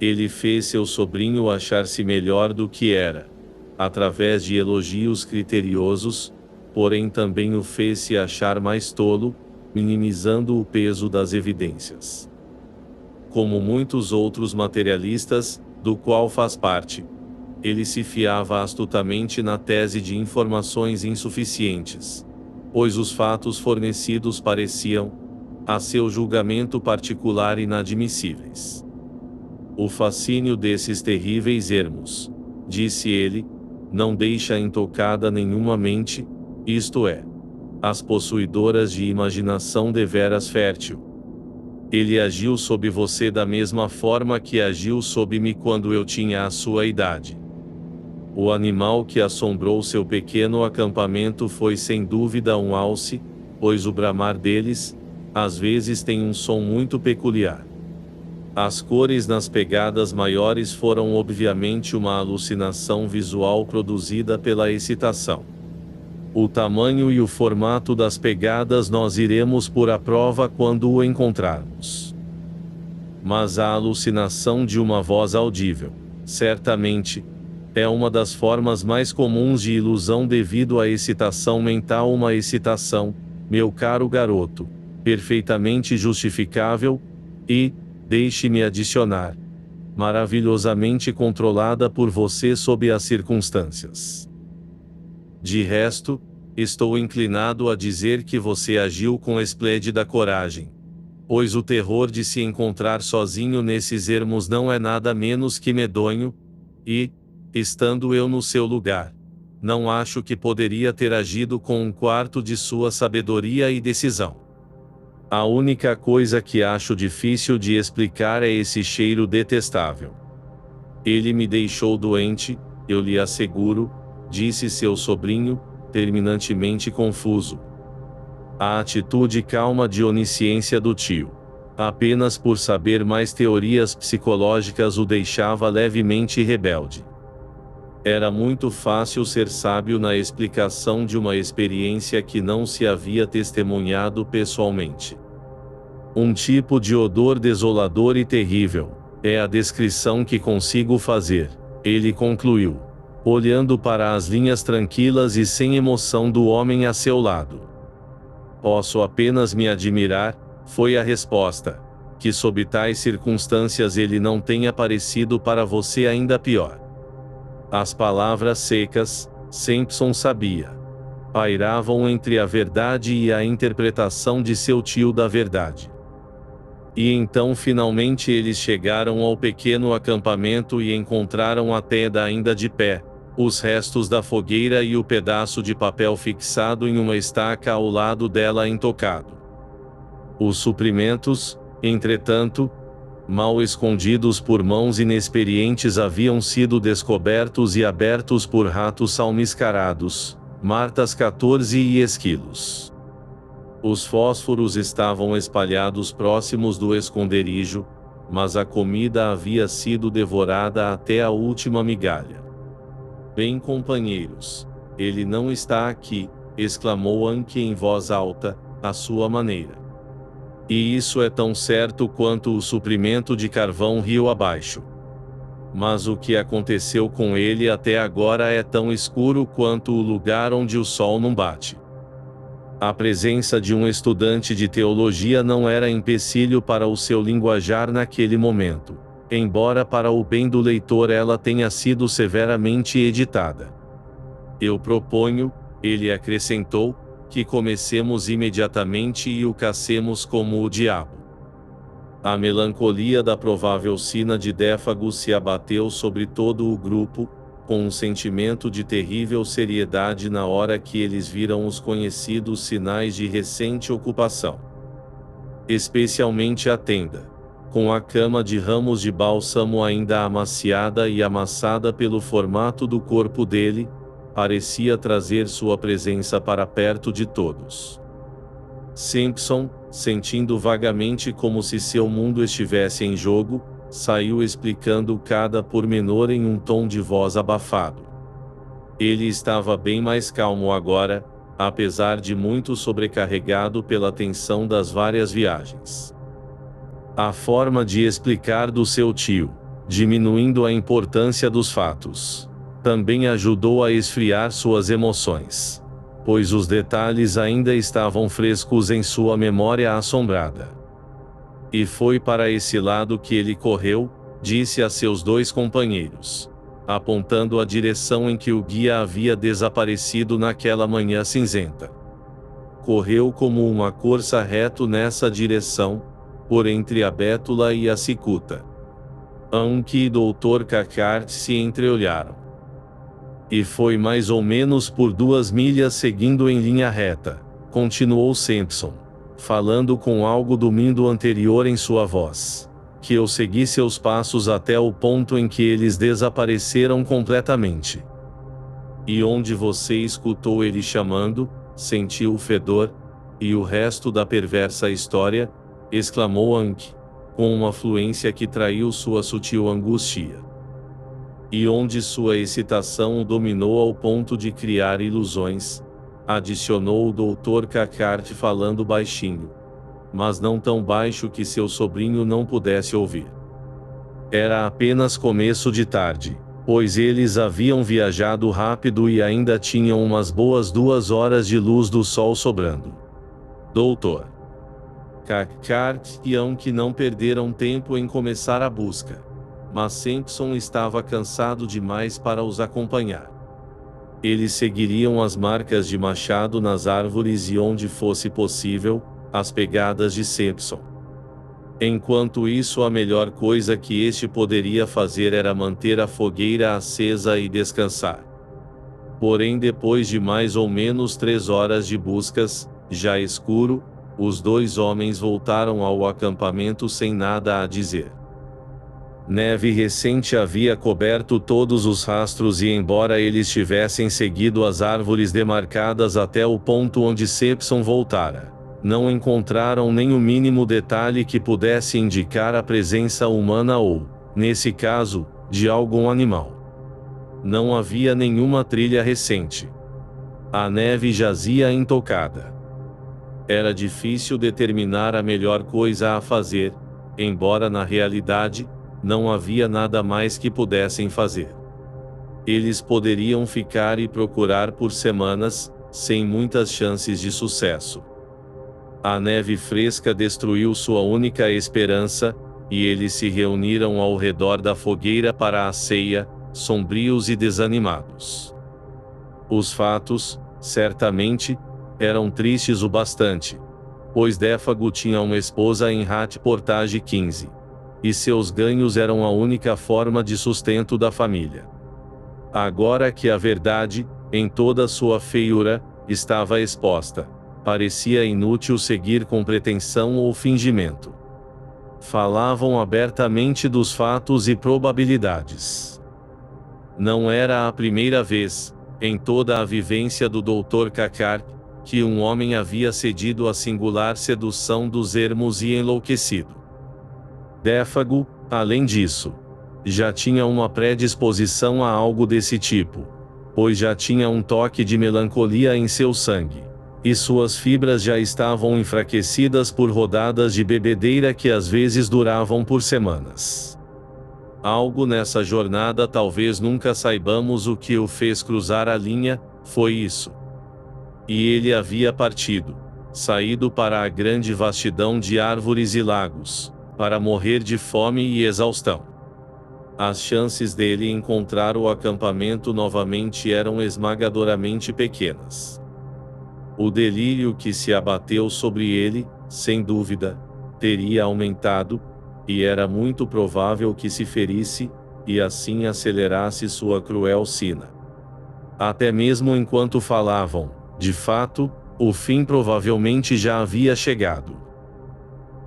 Ele fez seu sobrinho achar-se melhor do que era, através de elogios criteriosos, porém também o fez se achar mais tolo, minimizando o peso das evidências. Como muitos outros materialistas, do qual faz parte, ele se fiava astutamente na tese de informações insuficientes, pois os fatos fornecidos pareciam, a seu julgamento particular, inadmissíveis. O fascínio desses terríveis ermos, disse ele, não deixa intocada nenhuma mente, isto é, as possuidoras de imaginação deveras fértil. Ele agiu sob você da mesma forma que agiu sob mim quando eu tinha a sua idade. O animal que assombrou seu pequeno acampamento foi sem dúvida um alce, pois o bramar deles, às vezes tem um som muito peculiar. As cores nas pegadas maiores foram obviamente uma alucinação visual produzida pela excitação. O tamanho e o formato das pegadas nós iremos pôr à prova quando o encontrarmos. Mas a alucinação de uma voz audível, certamente, é uma das formas mais comuns de ilusão devido à excitação mental. Uma excitação, meu caro garoto, perfeitamente justificável, e, deixe-me adicionar, maravilhosamente controlada por você sob as circunstâncias. De resto, estou inclinado a dizer que você agiu com esplêndida coragem, pois o terror de se encontrar sozinho nesses ermos não é nada menos que medonho, e, estando eu no seu lugar, não acho que poderia ter agido com um quarto de sua sabedoria e decisão. A única coisa que acho difícil de explicar é esse cheiro detestável. Ele me deixou doente, eu lhe asseguro, disse seu sobrinho, terminantemente confuso. A atitude calma de onisciência do tio, apenas por saber mais teorias psicológicas, o deixava levemente rebelde. Era muito fácil ser sábio na explicação de uma experiência que não se havia testemunhado pessoalmente. Um tipo de odor desolador e terrível, é a descrição que consigo fazer, ele concluiu, olhando para as linhas tranquilas e sem emoção do homem a seu lado. Posso apenas me admirar, foi a resposta, que sob tais circunstâncias ele não tenha parecido para você ainda pior. As palavras secas, Simpson sabia, pairavam entre a verdade e a interpretação de seu tio da verdade. E então finalmente eles chegaram ao pequeno acampamento e encontraram a tenda ainda de pé, os restos da fogueira e o pedaço de papel fixado em uma estaca ao lado dela intocado. Os suprimentos, entretanto, mal escondidos por mãos inexperientes, haviam sido descobertos e abertos por ratos salmiscarados, martas 14 e esquilos. Os fósforos estavam espalhados próximos do esconderijo, mas a comida havia sido devorada até a última migalha. Bem, companheiros, ele não está aqui, exclamou Anki em voz alta, à sua maneira. E isso é tão certo quanto o suprimento de carvão rio abaixo. Mas o que aconteceu com ele até agora é tão escuro quanto o lugar onde o sol não bate. A presença de um estudante de teologia não era empecilho para o seu linguajar naquele momento, embora para o bem do leitor ela tenha sido severamente editada. Eu proponho, ele acrescentou, que comecemos imediatamente e o cacemos como o diabo. A melancolia da provável sina de Défago se abateu sobre todo o grupo, com um sentimento de terrível seriedade na hora que eles viram os conhecidos sinais de recente ocupação. Especialmente a tenda, com a cama de ramos de bálsamo ainda amaciada e amassada pelo formato do corpo dele, parecia trazer sua presença para perto de todos. Simpson, sentindo vagamente como se seu mundo estivesse em jogo, saiu explicando cada pormenor em um tom de voz abafado. Ele estava bem mais calmo agora, apesar de muito sobrecarregado pela tensão das várias viagens. A forma de explicar do seu tio, diminuindo a importância dos fatos, também ajudou a esfriar suas emoções, pois os detalhes ainda estavam frescos em sua memória assombrada. E foi para esse lado que ele correu, disse a seus dois companheiros, apontando a direção em que o guia havia desaparecido naquela manhã cinzenta. Correu como uma corça reto nessa direção, por entre a Bétula e a cicuta. Anki e Dr. Cathcart se entreolharam. E foi mais ou menos por 2 milhas seguindo em linha reta, continuou Simpson, falando com algo do mindo anterior em sua voz, que eu segui seus passos até o ponto em que eles desapareceram completamente. E onde você escutou ele chamando, sentiu o fedor, e o resto da perversa história, exclamou Anki, com uma fluência que traiu sua sutil angústia. E onde sua excitação o dominou ao ponto de criar ilusões, adicionou o Dr. Cathcart falando baixinho, mas não tão baixo que seu sobrinho não pudesse ouvir. Era apenas começo de tarde, pois eles haviam viajado rápido e ainda tinham umas boas 2 horas de luz do sol sobrando. Dr. Cathcart e Anki não perderam tempo em começar a busca, mas Simpson estava cansado demais para os acompanhar. Eles seguiriam as marcas de machado nas árvores e onde fosse possível, as pegadas de Simpson. Enquanto isso, a melhor coisa que este poderia fazer era manter a fogueira acesa e descansar. Porém, depois de mais ou menos 3 horas de buscas, já escuro, os 2 homens voltaram ao acampamento sem nada a dizer. Neve recente havia coberto todos os rastros e embora eles tivessem seguido as árvores demarcadas até o ponto onde Simpson voltara, não encontraram nem o mínimo detalhe que pudesse indicar a presença humana ou, nesse caso, de algum animal. Não havia nenhuma trilha recente. A neve jazia intocada. Era difícil determinar a melhor coisa a fazer, embora na realidade, não havia nada mais que pudessem fazer. Eles poderiam ficar e procurar por semanas, sem muitas chances de sucesso. A neve fresca destruiu sua única esperança, e eles se reuniram ao redor da fogueira para a ceia, sombrios e desanimados. Os fatos, certamente, eram tristes o bastante, pois Défago tinha uma esposa em Hat Portage 15. E seus ganhos eram a única forma de sustento da família. Agora que a verdade, em toda sua feiura, estava exposta, parecia inútil seguir com pretensão ou fingimento. Falavam abertamente dos fatos e probabilidades. Não era a primeira vez, em toda a vivência do Dr. Cathcart, que um homem havia cedido à singular sedução dos ermos e enlouquecido. Défago, além disso, já tinha uma predisposição a algo desse tipo, pois já tinha um toque de melancolia em seu sangue, e suas fibras já estavam enfraquecidas por rodadas de bebedeira que às vezes duravam por semanas. Algo nessa jornada, talvez nunca saibamos o que o fez cruzar a linha, foi isso. E ele havia partido, saído para a grande vastidão de árvores e lagos, para morrer de fome e exaustão. As chances dele encontrar o acampamento novamente eram esmagadoramente pequenas. O delírio que se abateu sobre ele, sem dúvida, teria aumentado, e era muito provável que se ferisse, e assim acelerasse sua cruel sina. Até mesmo enquanto falavam, de fato, o fim provavelmente já havia chegado.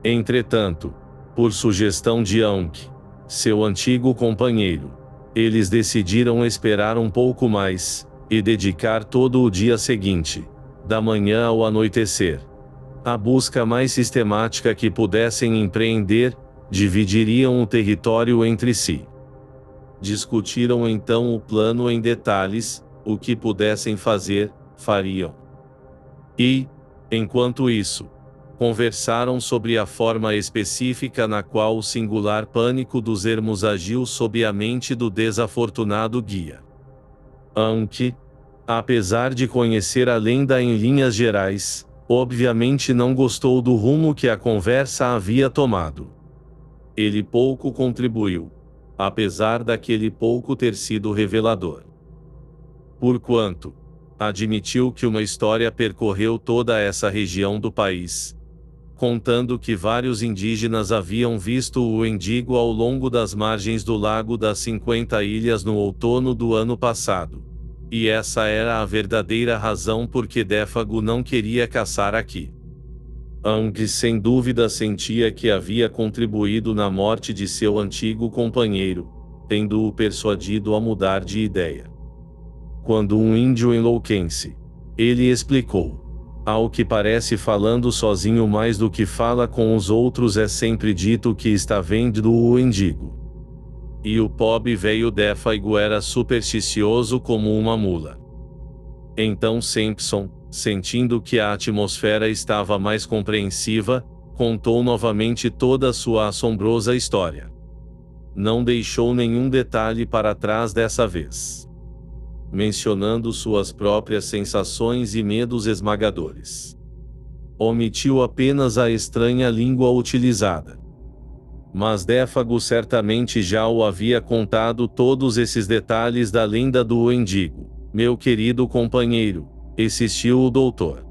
Entretanto, por sugestão de Ankh, seu antigo companheiro, eles decidiram esperar um pouco mais, e dedicar todo o dia seguinte, da manhã ao anoitecer, à busca mais sistemática que pudessem empreender. Dividiriam o território entre si. Discutiram então o plano em detalhes, o que pudessem fazer, fariam. E, enquanto isso, conversaram sobre a forma específica na qual o singular pânico dos ermos agiu sob a mente do desafortunado guia. Ankh, apesar de conhecer a lenda em linhas gerais, obviamente não gostou do rumo que a conversa havia tomado. Ele pouco contribuiu, apesar daquele pouco ter sido revelador. Porquanto, admitiu que uma história percorreu toda essa região do país, contando que vários indígenas haviam visto o Endigo ao longo das margens do Lago das 50 Ilhas no outono do ano passado. E essa era a verdadeira razão por que Défago não queria caçar aqui. Ankh sem dúvida sentia que havia contribuído na morte de seu antigo companheiro, tendo-o persuadido a mudar de ideia. Quando um índio enlouquece, ele explicou, ao que parece falando sozinho mais do que fala com os outros, é sempre dito que está vendo o Endigo. E o pobre velho Défago era supersticioso como uma mula. Então Simpson, sentindo que a atmosfera estava mais compreensiva, contou novamente toda a sua assombrosa história. Não deixou nenhum detalhe para trás dessa vez, mencionando suas próprias sensações e medos esmagadores. Omitiu apenas a estranha língua utilizada. Mas Défago certamente já o havia contado todos esses detalhes da lenda do Endigo. Meu querido companheiro, insistiu o doutor.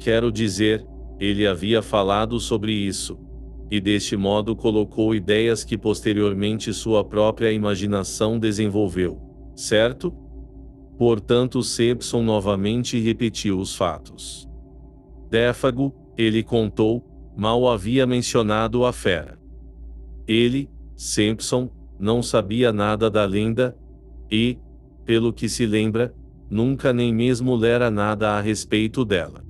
Quero dizer, ele havia falado sobre isso, e deste modo colocou ideias que posteriormente sua própria imaginação desenvolveu, certo? Portanto, Simpson novamente repetiu os fatos. Défago, ele contou, mal havia mencionado a fera. Ele, Simpson, não sabia nada da lenda, e, pelo que se lembra, nunca nem mesmo lera nada a respeito dela.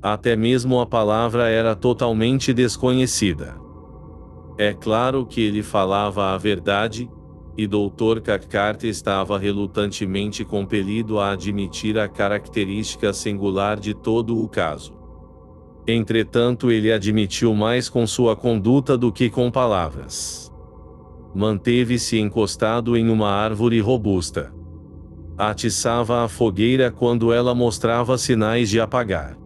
Até mesmo a palavra era totalmente desconhecida. É claro que ele falava a verdade, e Dr. Cathcart estava relutantemente compelido a admitir a característica singular de todo o caso. Entretanto, ele admitiu mais com sua conduta do que com palavras. Manteve-se encostado em uma árvore robusta. Atiçava a fogueira quando ela mostrava sinais de apagar.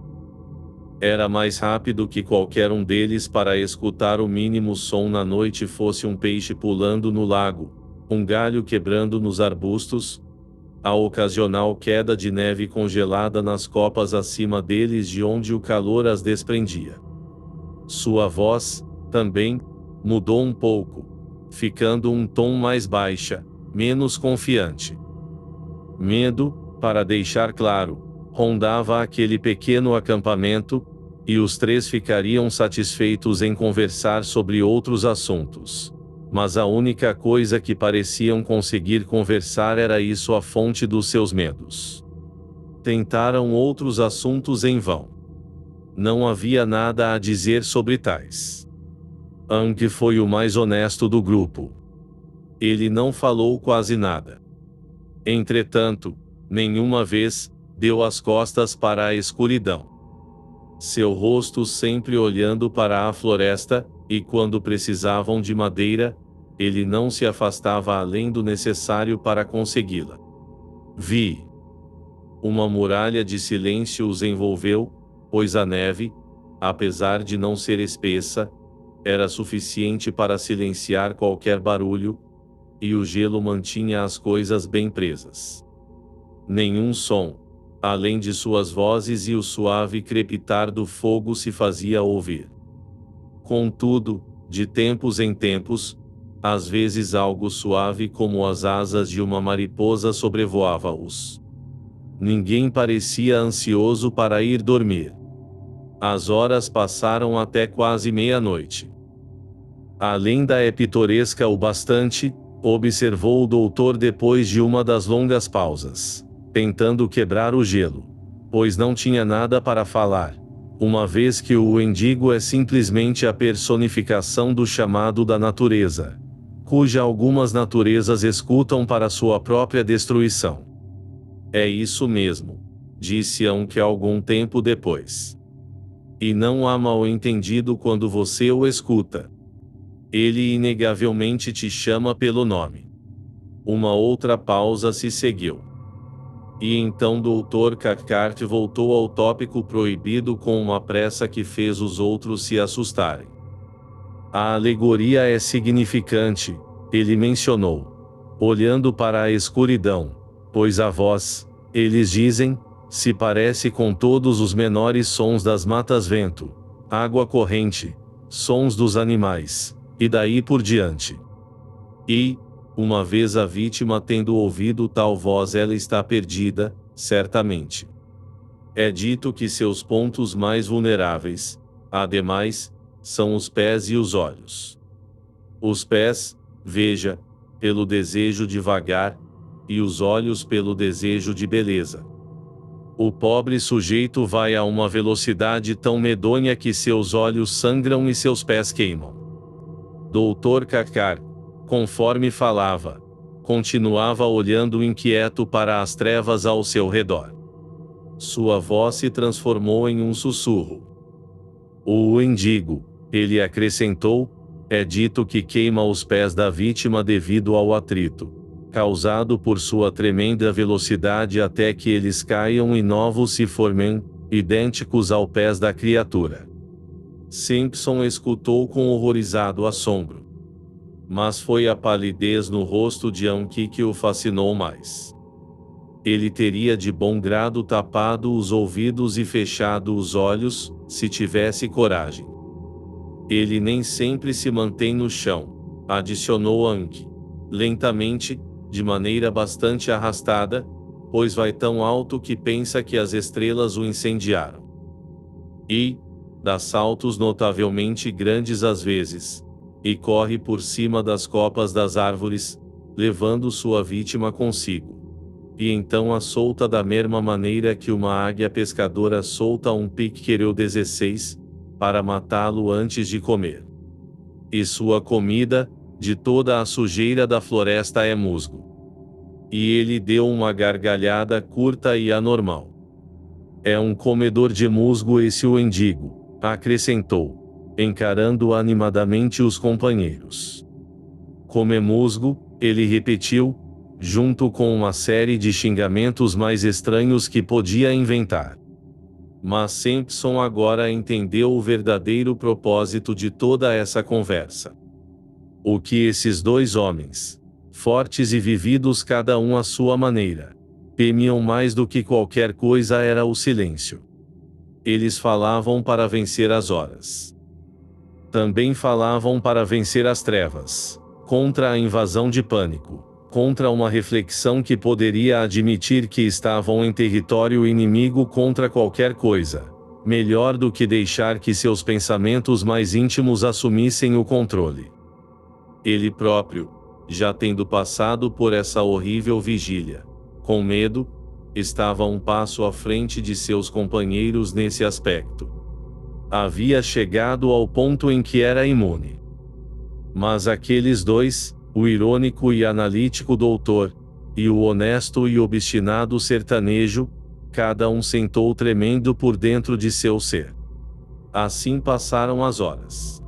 Era mais rápido que qualquer um deles para escutar o mínimo som na noite, fosse um peixe pulando no lago, um galho quebrando nos arbustos, a ocasional queda de neve congelada nas copas acima deles de onde o calor as desprendia. Sua voz, também, mudou um pouco, ficando um tom mais baixa, menos confiante. Medo, para deixar claro, rondava aquele pequeno acampamento, e os três ficariam satisfeitos em conversar sobre outros assuntos. Mas a única coisa que pareciam conseguir conversar era isso, a fonte dos seus medos. Tentaram outros assuntos em vão. Não havia nada a dizer sobre tais. Ankh foi o mais honesto do grupo. Ele não falou quase nada. Entretanto, nenhuma vez, deu as costas para a escuridão. Seu rosto sempre olhando para a floresta, e quando precisavam de madeira, ele não se afastava além do necessário para consegui-la. Vi. Uma muralha de silêncio os envolveu, pois a neve, apesar de não ser espessa, era suficiente para silenciar qualquer barulho, e o gelo mantinha as coisas bem presas. Nenhum som, além de suas vozes e o suave crepitar do fogo, se fazia ouvir. Contudo, de tempos em tempos, às vezes algo suave como as asas de uma mariposa sobrevoava-os. Ninguém parecia ansioso para ir dormir. As horas passaram até quase meia-noite. A lenda é pitoresca o bastante, observou o doutor depois de uma das longas pausas, tentando quebrar o gelo, pois não tinha nada para falar, uma vez que o Wendigo é simplesmente a personificação do chamado da natureza, cuja algumas naturezas escutam para sua própria destruição. É isso mesmo, disse Ankh algum tempo depois. E não há mal-entendido quando você o escuta. Ele inegavelmente te chama pelo nome. Uma outra pausa se seguiu. E então Dr. Cathcart voltou ao tópico proibido com uma pressa que fez os outros se assustarem. A alegoria é significante, ele mencionou, olhando para a escuridão, pois a voz, eles dizem, se parece com todos os menores sons das matas, vento, água corrente, sons dos animais, e daí por diante. E, uma vez a vítima tendo ouvido tal voz, ela está perdida, certamente. É dito que seus pontos mais vulneráveis, ademais, são os pés e os olhos. Os pés, veja, pelo desejo de vagar, e os olhos pelo desejo de beleza. O pobre sujeito vai a uma velocidade tão medonha que seus olhos sangram e seus pés queimam. Dr. Cathcart, conforme falava, continuava olhando inquieto para as trevas ao seu redor. Sua voz se transformou em um sussurro. O Wendigo, ele acrescentou, é dito que queima os pés da vítima devido ao atrito causado por sua tremenda velocidade até que eles caiam e novos se formem, idênticos aos pés da criatura. Simpson escutou com horrorizado assombro. Mas foi a palidez no rosto de Ankh que o fascinou mais. Ele teria de bom grado tapado os ouvidos e fechado os olhos, se tivesse coragem. Ele nem sempre se mantém no chão, adicionou Ankh, lentamente, de maneira bastante arrastada, pois vai tão alto que pensa que as estrelas o incendiaram. E dá saltos notavelmente grandes às vezes, e corre por cima das copas das árvores, levando sua vítima consigo. E então a solta da mesma maneira que uma águia pescadora solta um píquero 16, para matá-lo antes de comer. E sua comida, de toda a sujeira da floresta, é musgo. E ele deu uma gargalhada curta e anormal. É um comedor de musgo esse Wendigo, acrescentou, encarando animadamente os companheiros. Come musgo, ele repetiu, junto com uma série de xingamentos mais estranhos que podia inventar. Mas Simpson agora entendeu o verdadeiro propósito de toda essa conversa. O que esses dois homens, fortes e vividos cada um à sua maneira, temiam mais do que qualquer coisa era o silêncio. Eles falavam para vencer as horas. Também falavam para vencer as trevas, contra a invasão de pânico, contra uma reflexão que poderia admitir que estavam em território inimigo, contra qualquer coisa, melhor do que deixar que seus pensamentos mais íntimos assumissem o controle. Ele próprio, já tendo passado por essa horrível vigília, com medo, estava um passo à frente de seus companheiros nesse aspecto. Havia chegado ao ponto em que era imune. Mas aqueles dois, o irônico e analítico doutor, e o honesto e obstinado sertanejo, cada um sentou tremendo por dentro de seu ser. Assim passaram as horas.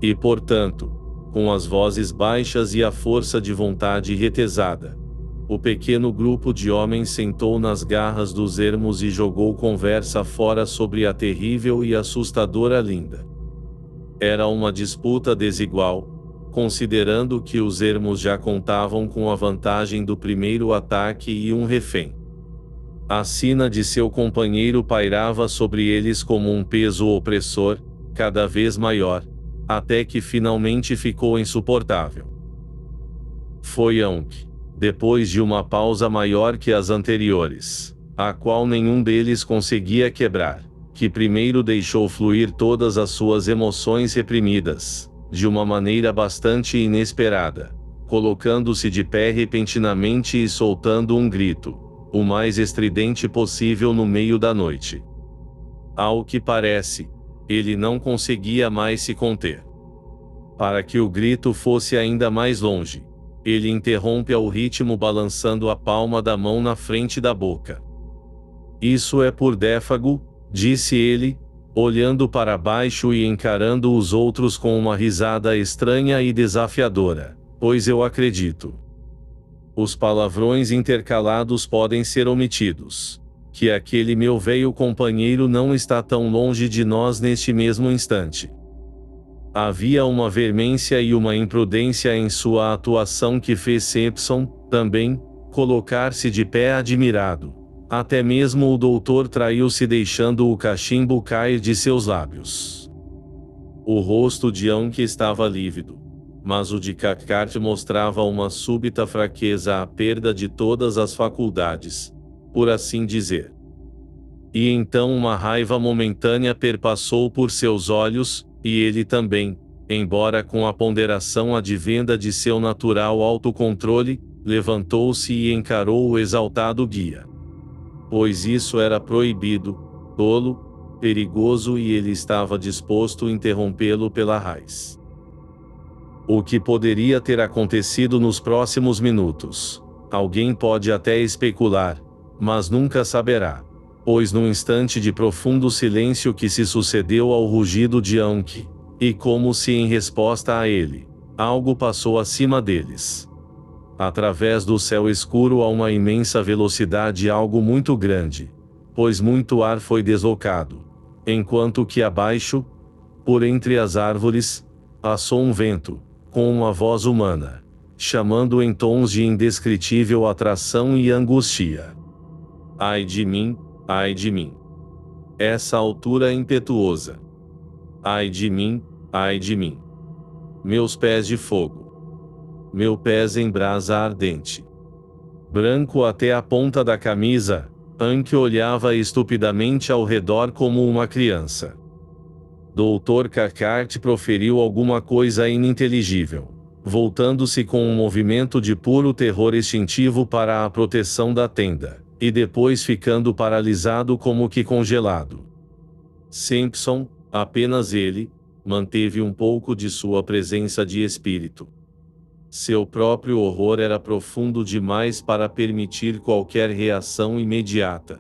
E portanto, com as vozes baixas e a força de vontade retesada, O pequeno grupo de homens sentou nas garras dos ermos e jogou conversa fora sobre a terrível e assustadora Linda. Era uma disputa desigual, considerando que os ermos já contavam com a vantagem do primeiro ataque e um refém. A sina de seu companheiro pairava sobre eles como um peso opressor, cada vez maior, até que finalmente ficou insuportável. Foi Ankh, depois de uma pausa maior que as anteriores, a qual nenhum deles conseguia quebrar, que primeiro deixou fluir todas as suas emoções reprimidas, de uma maneira bastante inesperada, colocando-se de pé repentinamente e soltando um grito, o mais estridente possível no meio da noite. Ao que parece, ele não conseguia mais se conter. Para que o grito fosse ainda mais longe, ele interrompe o ritmo balançando a palma da mão na frente da boca. Isso é por Défago, disse ele, olhando para baixo e encarando os outros com uma risada estranha e desafiadora, pois eu acredito. Os palavrões intercalados podem ser omitidos. Que aquele meu velho companheiro não está tão longe de nós neste mesmo instante. Havia uma veemência e uma imprudência em sua atuação que fez Simpson, também, colocar-se de pé admirado. Até mesmo o doutor traiu-se deixando o cachimbo cair de seus lábios. O rosto de Ankh estava lívido, mas o de Cathcart mostrava uma súbita fraqueza à perda de todas as faculdades, por assim dizer. E então uma raiva momentânea perpassou por seus olhos, e ele também, embora com a ponderação advinda de seu natural autocontrole, levantou-se e encarou o exaltado guia. Pois isso era proibido, tolo, perigoso e ele estava disposto a interrompê-lo pela raiz. O que poderia ter acontecido nos próximos minutos? Alguém pode até especular, mas nunca saberá. Pois num instante de profundo silêncio que se sucedeu ao rugido de Ankh, e como se em resposta a ele, algo passou acima deles. Através do céu escuro a uma imensa velocidade algo muito grande, pois muito ar foi deslocado, enquanto que abaixo, por entre as árvores, passou um vento, com uma voz humana, chamando em tons de indescritível atração e angústia. Ai de mim! Ai de mim! Essa altura impetuosa! Ai de mim, ai de mim! Meus pés de fogo! Meu pés em brasa ardente! Branco até a ponta da camisa, Ankh olhava estupidamente ao redor como uma criança. Dr. Cathcart proferiu alguma coisa ininteligível, voltando-se com um movimento de puro terror instintivo para a proteção da tenda. E depois ficando paralisado como que congelado. Simpson, apenas ele, manteve um pouco de sua presença de espírito. Seu próprio horror era profundo demais para permitir qualquer reação imediata.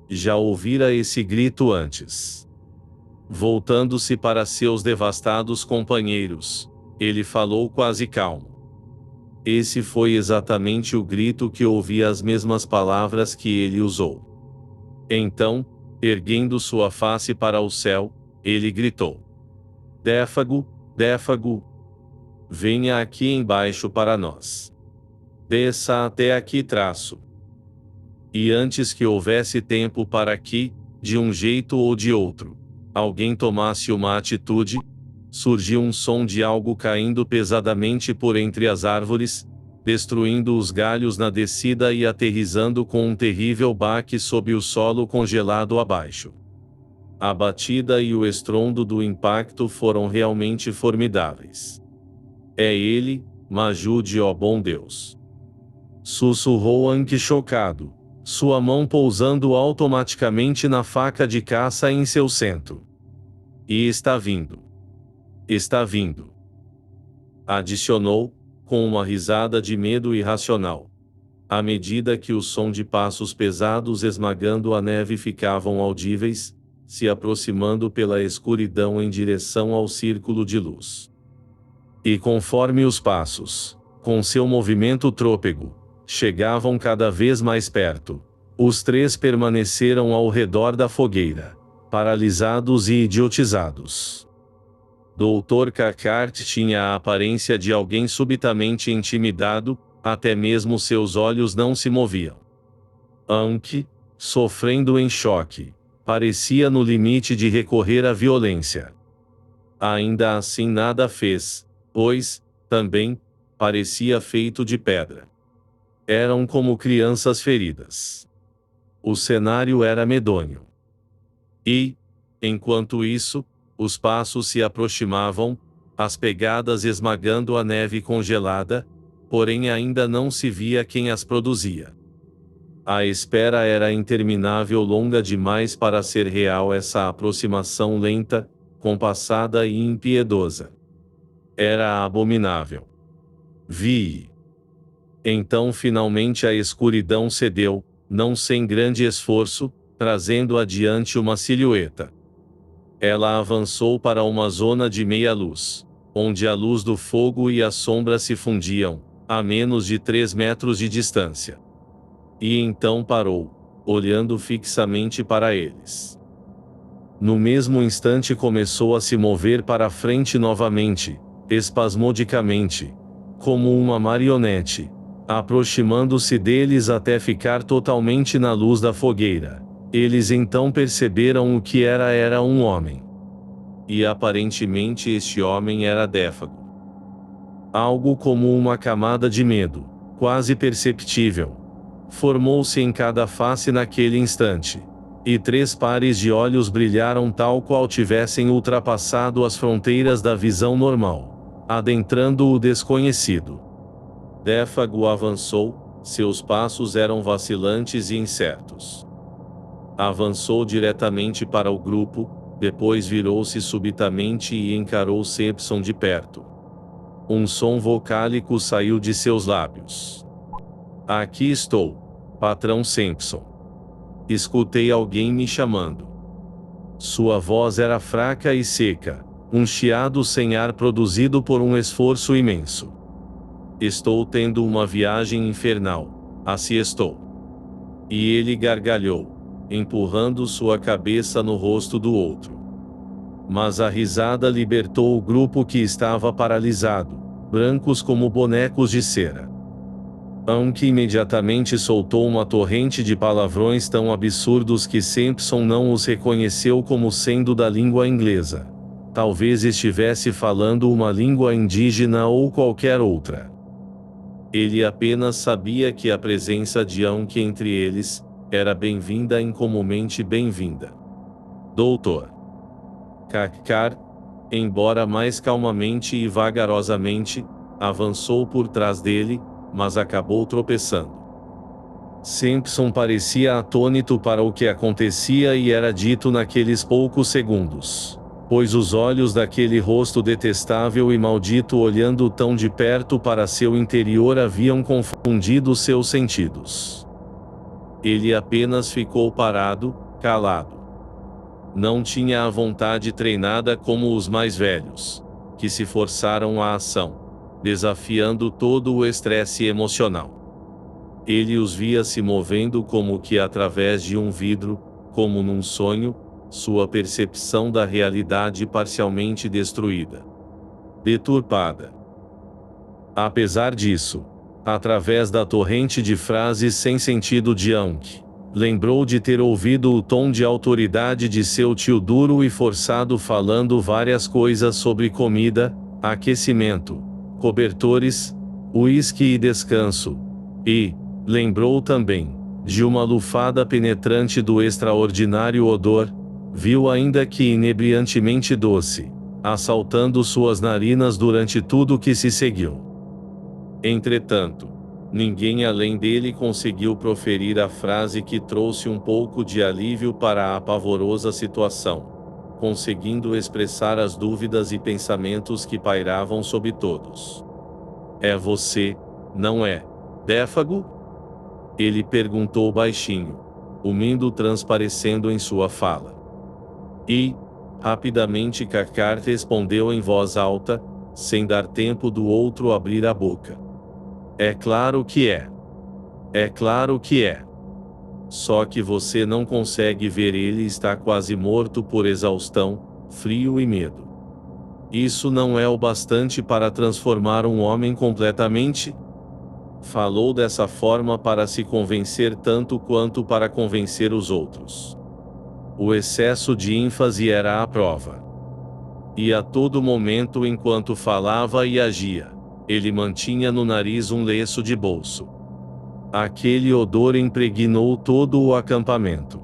Já ouvira esse grito antes. Voltando-se para seus devastados companheiros, ele falou quase calmo. Esse foi exatamente o grito que ouvi, as mesmas palavras que ele usou. Então, erguendo sua face para o céu, ele gritou: Défago, Défago! Venha aqui embaixo para nós. Desça até aqui traço. E antes que houvesse tempo para que, de um jeito ou de outro, alguém tomasse uma atitude, surgiu um som de algo caindo pesadamente por entre as árvores, destruindo os galhos na descida e aterrissando com um terrível baque sob o solo congelado abaixo. A batida e o estrondo do impacto foram realmente formidáveis. É ele, m'ajude, ó bom Deus! Sussurrou Ankh chocado, sua mão pousando automaticamente na faca de caça em seu centro. E está vindo. Está vindo. Adicionou, com uma risada de medo irracional. À medida que o som de passos pesados esmagando a neve ficavam audíveis, se aproximando pela escuridão em direção ao círculo de luz. E conforme os passos, com seu movimento trôpego, chegavam cada vez mais perto. Os três permaneceram ao redor da fogueira, paralisados e idiotizados. Dr. Cackart tinha a aparência de alguém subitamente intimidado, até mesmo seus olhos não se moviam. Ankh, sofrendo em choque, parecia no limite de recorrer à violência. Ainda assim nada fez, pois, também, parecia feito de pedra. Eram como crianças feridas. O cenário era medonho. E, enquanto isso, os passos se aproximavam, as pegadas esmagando a neve congelada, porém ainda não se via quem as produzia. A espera era interminável, longa demais para ser real essa aproximação lenta, compassada e impiedosa. Era abominável. Vi. Então finalmente a escuridão cedeu, não sem grande esforço, trazendo adiante uma silhueta. Ela avançou para uma zona de meia luz, onde a luz do fogo e a sombra se fundiam, a menos de 3 metros de distância. E então parou, olhando fixamente para eles. No mesmo instante começou a se mover para a frente novamente, espasmodicamente, como uma marionete, aproximando-se deles até ficar totalmente na luz da fogueira. Eles então perceberam o que era um homem. E aparentemente este homem era Défago. Algo como uma camada de medo, quase perceptível, formou-se em cada face naquele instante. E 3 pares de olhos brilharam tal qual tivessem ultrapassado as fronteiras da visão normal, adentrando o desconhecido. Défago avançou, seus passos eram vacilantes e incertos. Avançou diretamente para o grupo, depois virou-se subitamente e encarou Simpson de perto. Um som vocálico saiu de seus lábios. Aqui estou, patrão Simpson. Escutei alguém me chamando. Sua voz era fraca e seca, um chiado sem ar produzido por um esforço imenso. Estou tendo uma viagem infernal, assim estou. E ele gargalhou, empurrando sua cabeça no rosto do outro. Mas a risada libertou o grupo que estava paralisado, brancos como bonecos de cera. Ankh imediatamente soltou uma torrente de palavrões tão absurdos que Simpson não os reconheceu como sendo da língua inglesa. Talvez estivesse falando uma língua indígena ou qualquer outra. Ele apenas sabia que a presença de Ankh entre eles era bem-vinda, incomumente bem-vinda. Doutor Cackart, embora mais calmamente e vagarosamente, avançou por trás dele, mas acabou tropeçando. Simpson parecia atônito para o que acontecia e era dito naqueles poucos segundos, pois os olhos daquele rosto detestável e maldito olhando tão de perto para seu interior haviam confundido seus sentidos. Ele apenas ficou parado, calado. Não tinha a vontade treinada como os mais velhos, que se forçaram à ação, desafiando todo o estresse emocional. Ele os via se movendo como que através de um vidro, como num sonho, sua percepção da realidade parcialmente destruída, deturpada. Apesar disso, através da torrente de frases sem sentido de Ankh, lembrou de ter ouvido o tom de autoridade de seu tio duro e forçado falando várias coisas sobre comida, aquecimento, cobertores, uísque e descanso. E lembrou também de uma lufada penetrante do extraordinário odor, vil ainda que inebriantemente doce, assaltando suas narinas durante tudo que se seguiu. Entretanto, ninguém além dele conseguiu proferir a frase que trouxe um pouco de alívio para a pavorosa situação, conseguindo expressar as dúvidas e pensamentos que pairavam sobre todos. É você, não é, Défago? Ele perguntou baixinho, o medo transparecendo em sua fala. E, rapidamente Cackart respondeu em voz alta, sem dar tempo do outro abrir a boca. É claro que é. É claro que é. Só que você não consegue ver, ele está quase morto por exaustão, frio e medo. Isso não é o bastante para transformar um homem completamente? Falou dessa forma para se convencer tanto quanto para convencer os outros. O excesso de ênfase era a prova. E a todo momento enquanto falava e agia, ele mantinha no nariz um lenço de bolso. Aquele odor impregnou todo o acampamento.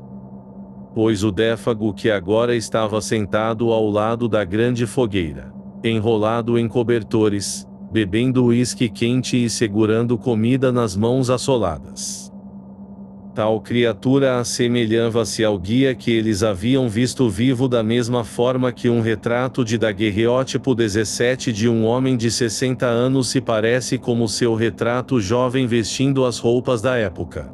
Pois o Défago, que agora estava sentado ao lado da grande fogueira, enrolado em cobertores, bebendo uísque quente e segurando comida nas mãos assoladas. Tal criatura assemelhava-se ao guia que eles haviam visto vivo, da mesma forma que um retrato de daguerreótipo 17 de um homem de 60 anos se parece como seu retrato jovem vestindo as roupas da época.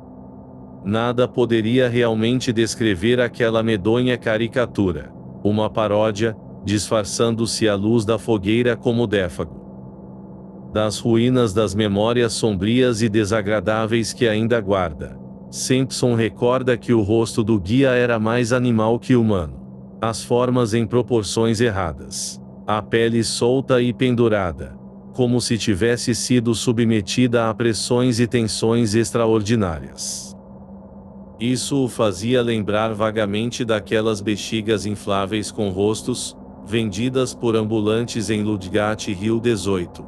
Nada poderia realmente descrever aquela medonha caricatura. Uma paródia, disfarçando-se à luz da fogueira como Défago. Das ruínas das memórias sombrias e desagradáveis que ainda guarda, Simpson recorda que o rosto do guia era mais animal que humano. As formas em proporções erradas. A pele solta e pendurada, como se tivesse sido submetida a pressões e tensões extraordinárias. Isso o fazia lembrar vagamente daquelas bexigas infláveis com rostos, vendidas por ambulantes em Ludgate Rio 18.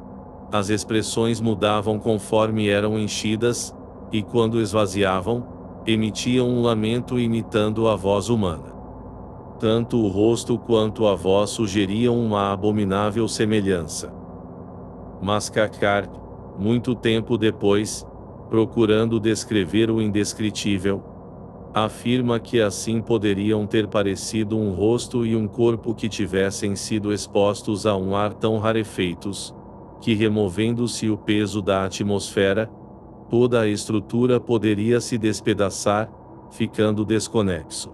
As expressões mudavam conforme eram enchidas, e quando esvaziavam, emitiam um lamento imitando a voz humana. Tanto o rosto quanto a voz sugeriam uma abominável semelhança. Mas Cathcart, muito tempo depois, procurando descrever o indescritível, afirma que assim poderiam ter parecido um rosto e um corpo que tivessem sido expostos a um ar tão rarefeitos, que, removendo-se o peso da atmosfera, toda a estrutura poderia se despedaçar, ficando desconexo.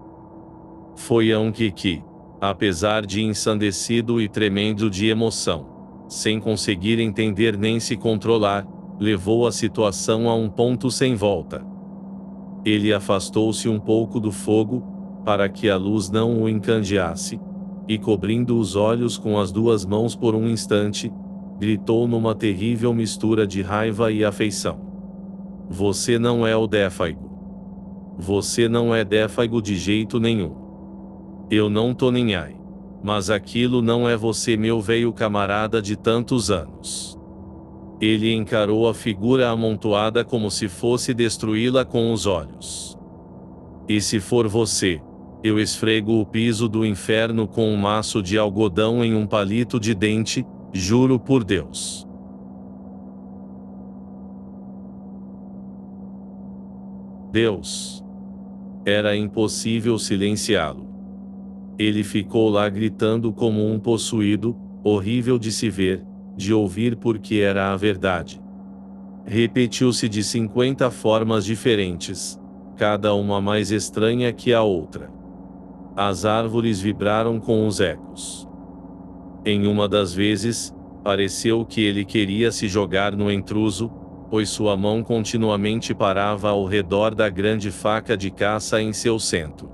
Foi Young que, apesar de ensandecido e tremendo de emoção, sem conseguir entender nem se controlar, levou a situação a um ponto sem volta. Ele afastou-se um pouco do fogo, para que a luz não o encandeasse, e cobrindo os olhos com as duas mãos por um instante, gritou numa terrível mistura de raiva e afeição: "Você não é o Défago. Você não é Défago de jeito nenhum. Eu não tô nem aí. Mas aquilo não é você, meu velho camarada de tantos anos." Ele encarou a figura amontoada como se fosse destruí-la com os olhos. "E se for você, eu esfrego o piso do inferno com um maço de algodão em um palito de dente, juro por Deus." Deus. Era impossível silenciá-lo. Ele ficou lá gritando como um possuído, horrível de se ver, de ouvir, porque era a verdade. Repetiu-se de 50 formas diferentes, cada uma mais estranha que a outra. As árvores vibraram com os ecos. Em uma das vezes, pareceu que ele queria se jogar no intruso, pois sua mão continuamente parava ao redor da grande faca de caça em seu centro.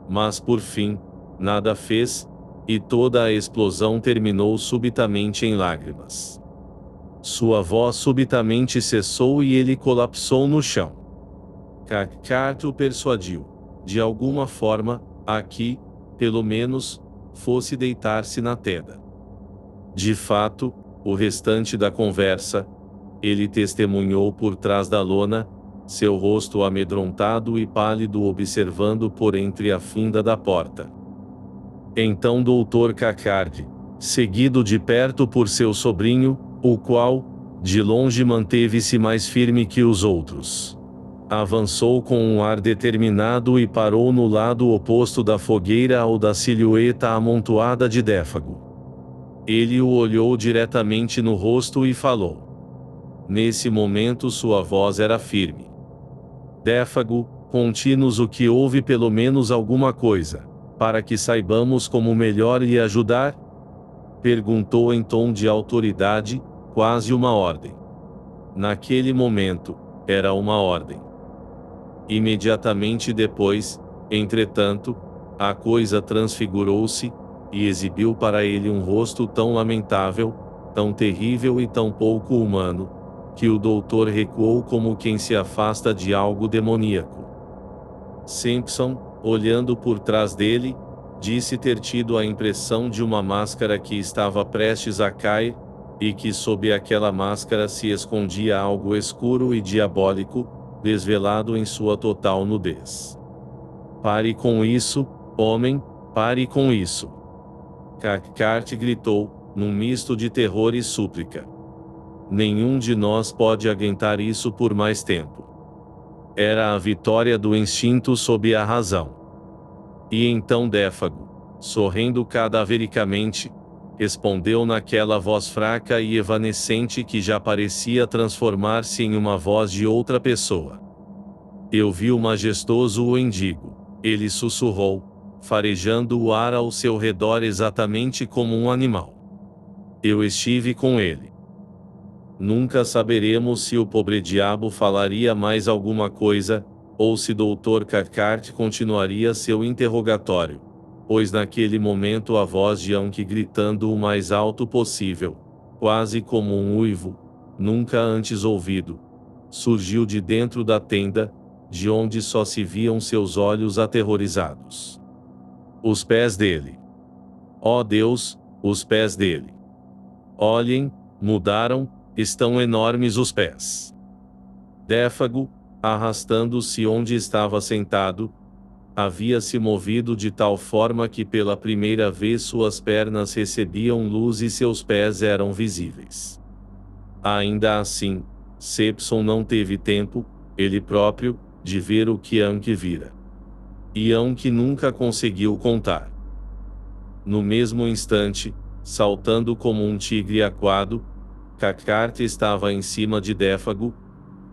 Mas por fim, nada fez, e toda a explosão terminou subitamente em lágrimas. Sua voz subitamente cessou e ele colapsou no chão. Cathcart o persuadiu, de alguma forma, a que, pelo menos, fosse deitar-se na tenda. De fato, o restante da conversa, ele testemunhou por trás da lona, seu rosto amedrontado e pálido observando por entre a fenda da porta. Então Dr. Cathcart, seguido de perto por seu sobrinho, o qual, de longe, manteve-se mais firme que os outros, avançou com um ar determinado e parou no lado oposto da fogueira ao da silhueta amontoada de Défago. Ele o olhou diretamente no rosto e falou. Nesse momento sua voz era firme. "Défago, conte-nos o que houve, pelo menos alguma coisa, para que saibamos como melhor lhe ajudar?" Perguntou em tom de autoridade, quase uma ordem. Naquele momento, Era uma ordem. Imediatamente depois, entretanto, a coisa transfigurou-se, e exibiu para ele um rosto tão lamentável, tão terrível e tão pouco humano, que o doutor recuou como quem se afasta de algo demoníaco. Simpson, olhando por trás dele, disse ter tido a impressão de uma máscara que estava prestes a cair, e que sob aquela máscara se escondia algo escuro e diabólico, desvelado em sua total nudez. Pare com isso, homem, pare com isso. Cathcart gritou, num misto de terror e súplica. Nenhum de nós pode aguentar isso por mais tempo. Era a vitória do instinto sobre a razão. E então Défago, sorrindo cadavericamente, respondeu naquela voz fraca e evanescente que já parecia transformar-se em uma voz de outra pessoa. Eu vi o majestoso Wendigo. Ele sussurrou, farejando o ar ao seu redor exatamente como um animal. Eu estive com ele. Nunca saberemos se o pobre diabo falaria mais alguma coisa, ou se Dr. Cathcart continuaria seu interrogatório, pois naquele momento a voz de Anki gritando o mais alto possível, quase como um uivo, nunca antes ouvido, surgiu de dentro da tenda, de onde só se viam seus olhos aterrorizados. Os pés dele. Ó Deus, os pés dele. Olhem, mudaram, estão enormes os pés. Défago, arrastando-se onde estava sentado, havia se movido de tal forma que pela primeira vez suas pernas recebiam luz e seus pés eram visíveis. Ainda assim, Simpson não teve tempo, ele próprio, de ver o que Anki vira. E Anki nunca conseguiu contar. No mesmo instante, saltando como um tigre aquado, Cathcart estava em cima de Défago,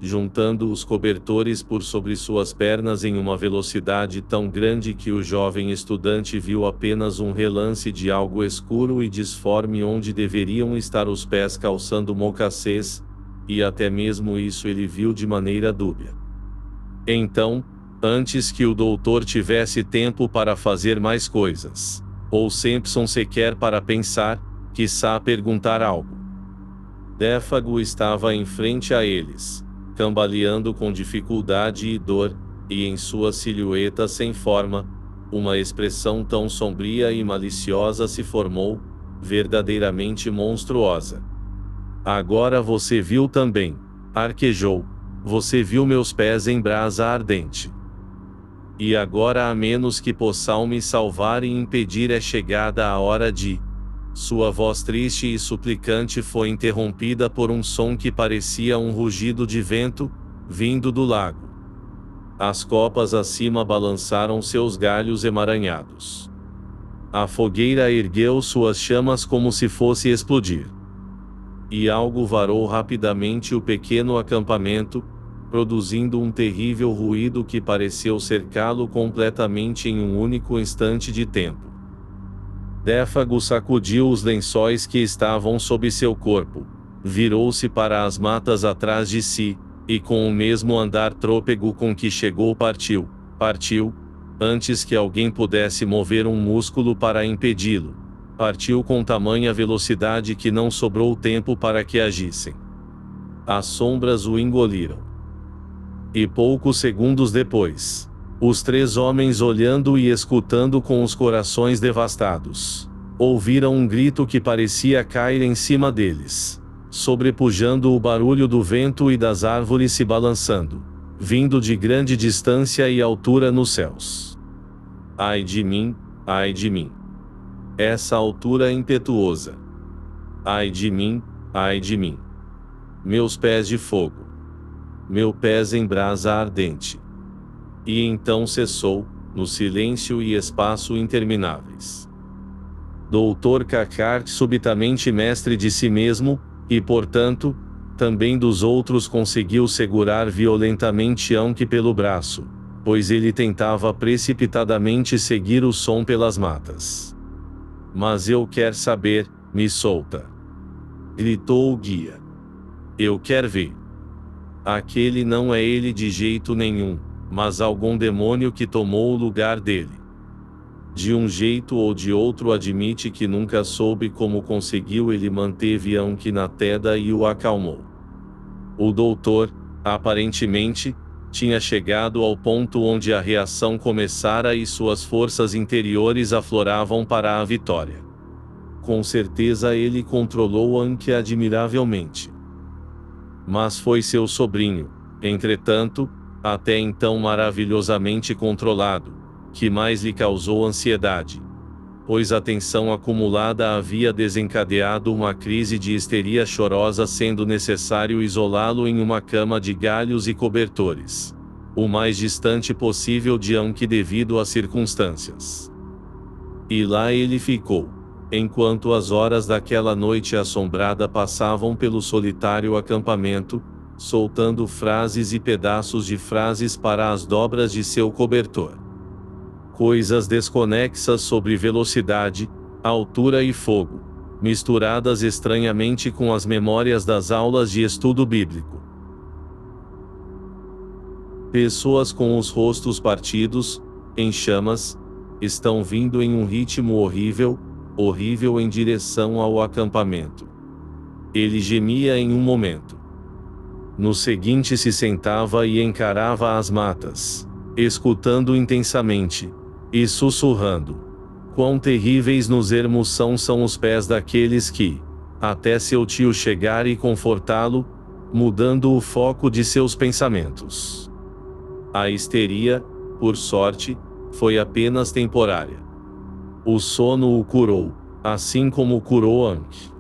juntando os cobertores por sobre suas pernas em uma velocidade tão grande que o jovem estudante viu apenas um relance de algo escuro e disforme onde deveriam estar os pés calçando mocassês, e até mesmo isso ele viu de maneira dúbia. Então, antes que o doutor tivesse tempo para fazer mais coisas, ou Simpson sequer para pensar, quiçá perguntar algo, Défago estava em frente a eles, cambaleando com dificuldade e dor, e em sua silhueta sem forma, uma expressão tão sombria e maliciosa se formou, verdadeiramente monstruosa. Agora você viu também, arquejou, você viu meus pés em brasa ardente. E agora a menos que possam me salvar e impedir é chegada a hora de... Sua voz triste e suplicante foi interrompida por um som que parecia um rugido de vento, vindo do lago. As copas acima balançaram seus galhos emaranhados. A fogueira ergueu suas chamas como se fosse explodir. E algo varou rapidamente o pequeno acampamento, produzindo um terrível ruído que pareceu cercá-lo completamente em um único instante de tempo. Défago sacudiu os lençóis que estavam sob seu corpo, virou-se para as matas atrás de si, e com o mesmo andar trôpego com que chegou partiu, antes que alguém pudesse mover um músculo para impedi-lo. Partiu com tamanha velocidade que não sobrou tempo para que agissem. As sombras o engoliram. E poucos segundos depois, os três homens olhando e escutando com os corações devastados, ouviram um grito que parecia cair em cima deles, sobrepujando o barulho do vento e das árvores se balançando, vindo de grande distância e altura nos céus. Ai de mim, ai de mim! Essa altura impetuosa! Ai de mim, ai de mim! Meus pés de fogo! Meu pés em brasa ardente! E então cessou, no silêncio e espaço intermináveis. Dr. Cathcart, subitamente mestre de si mesmo, e portanto, também dos outros, conseguiu segurar violentamente Anki pelo braço, pois ele tentava precipitadamente seguir o som pelas matas. Mas eu quero saber, me solta! Gritou o guia. Eu quero ver. Aquele não é ele de jeito nenhum, mas algum demônio que tomou o lugar dele. De um jeito ou de outro admite que nunca soube como conseguiu, ele manteve Anki na tenda e o acalmou. O doutor, aparentemente, tinha chegado ao ponto onde a reação começara e suas forças interiores afloravam para a vitória. Com certeza ele controlou Anki admiravelmente. Mas foi seu sobrinho, entretanto, até então maravilhosamente controlado, que mais lhe causou ansiedade. Pois a tensão acumulada havia desencadeado uma crise de histeria chorosa, sendo necessário isolá-lo em uma cama de galhos e cobertores, o mais distante possível de Anki devido às circunstâncias. E lá ele ficou, enquanto as horas daquela noite assombrada passavam pelo solitário acampamento, soltando frases e pedaços de frases para as dobras de seu cobertor. Coisas desconexas sobre velocidade, altura e fogo, misturadas estranhamente com as memórias das aulas de estudo bíblico. Pessoas com os rostos partidos, em chamas, estão vindo em um ritmo horrível, horrível em direção ao acampamento. Ele gemia em um momento. No seguinte se sentava e encarava as matas, escutando intensamente, e sussurrando: quão terríveis nos ermos são os pés daqueles que, até seu tio chegar e confortá-lo, mudando o foco de seus pensamentos. A histeria, por sorte, foi apenas temporária. O sono o curou, assim como curou Anki.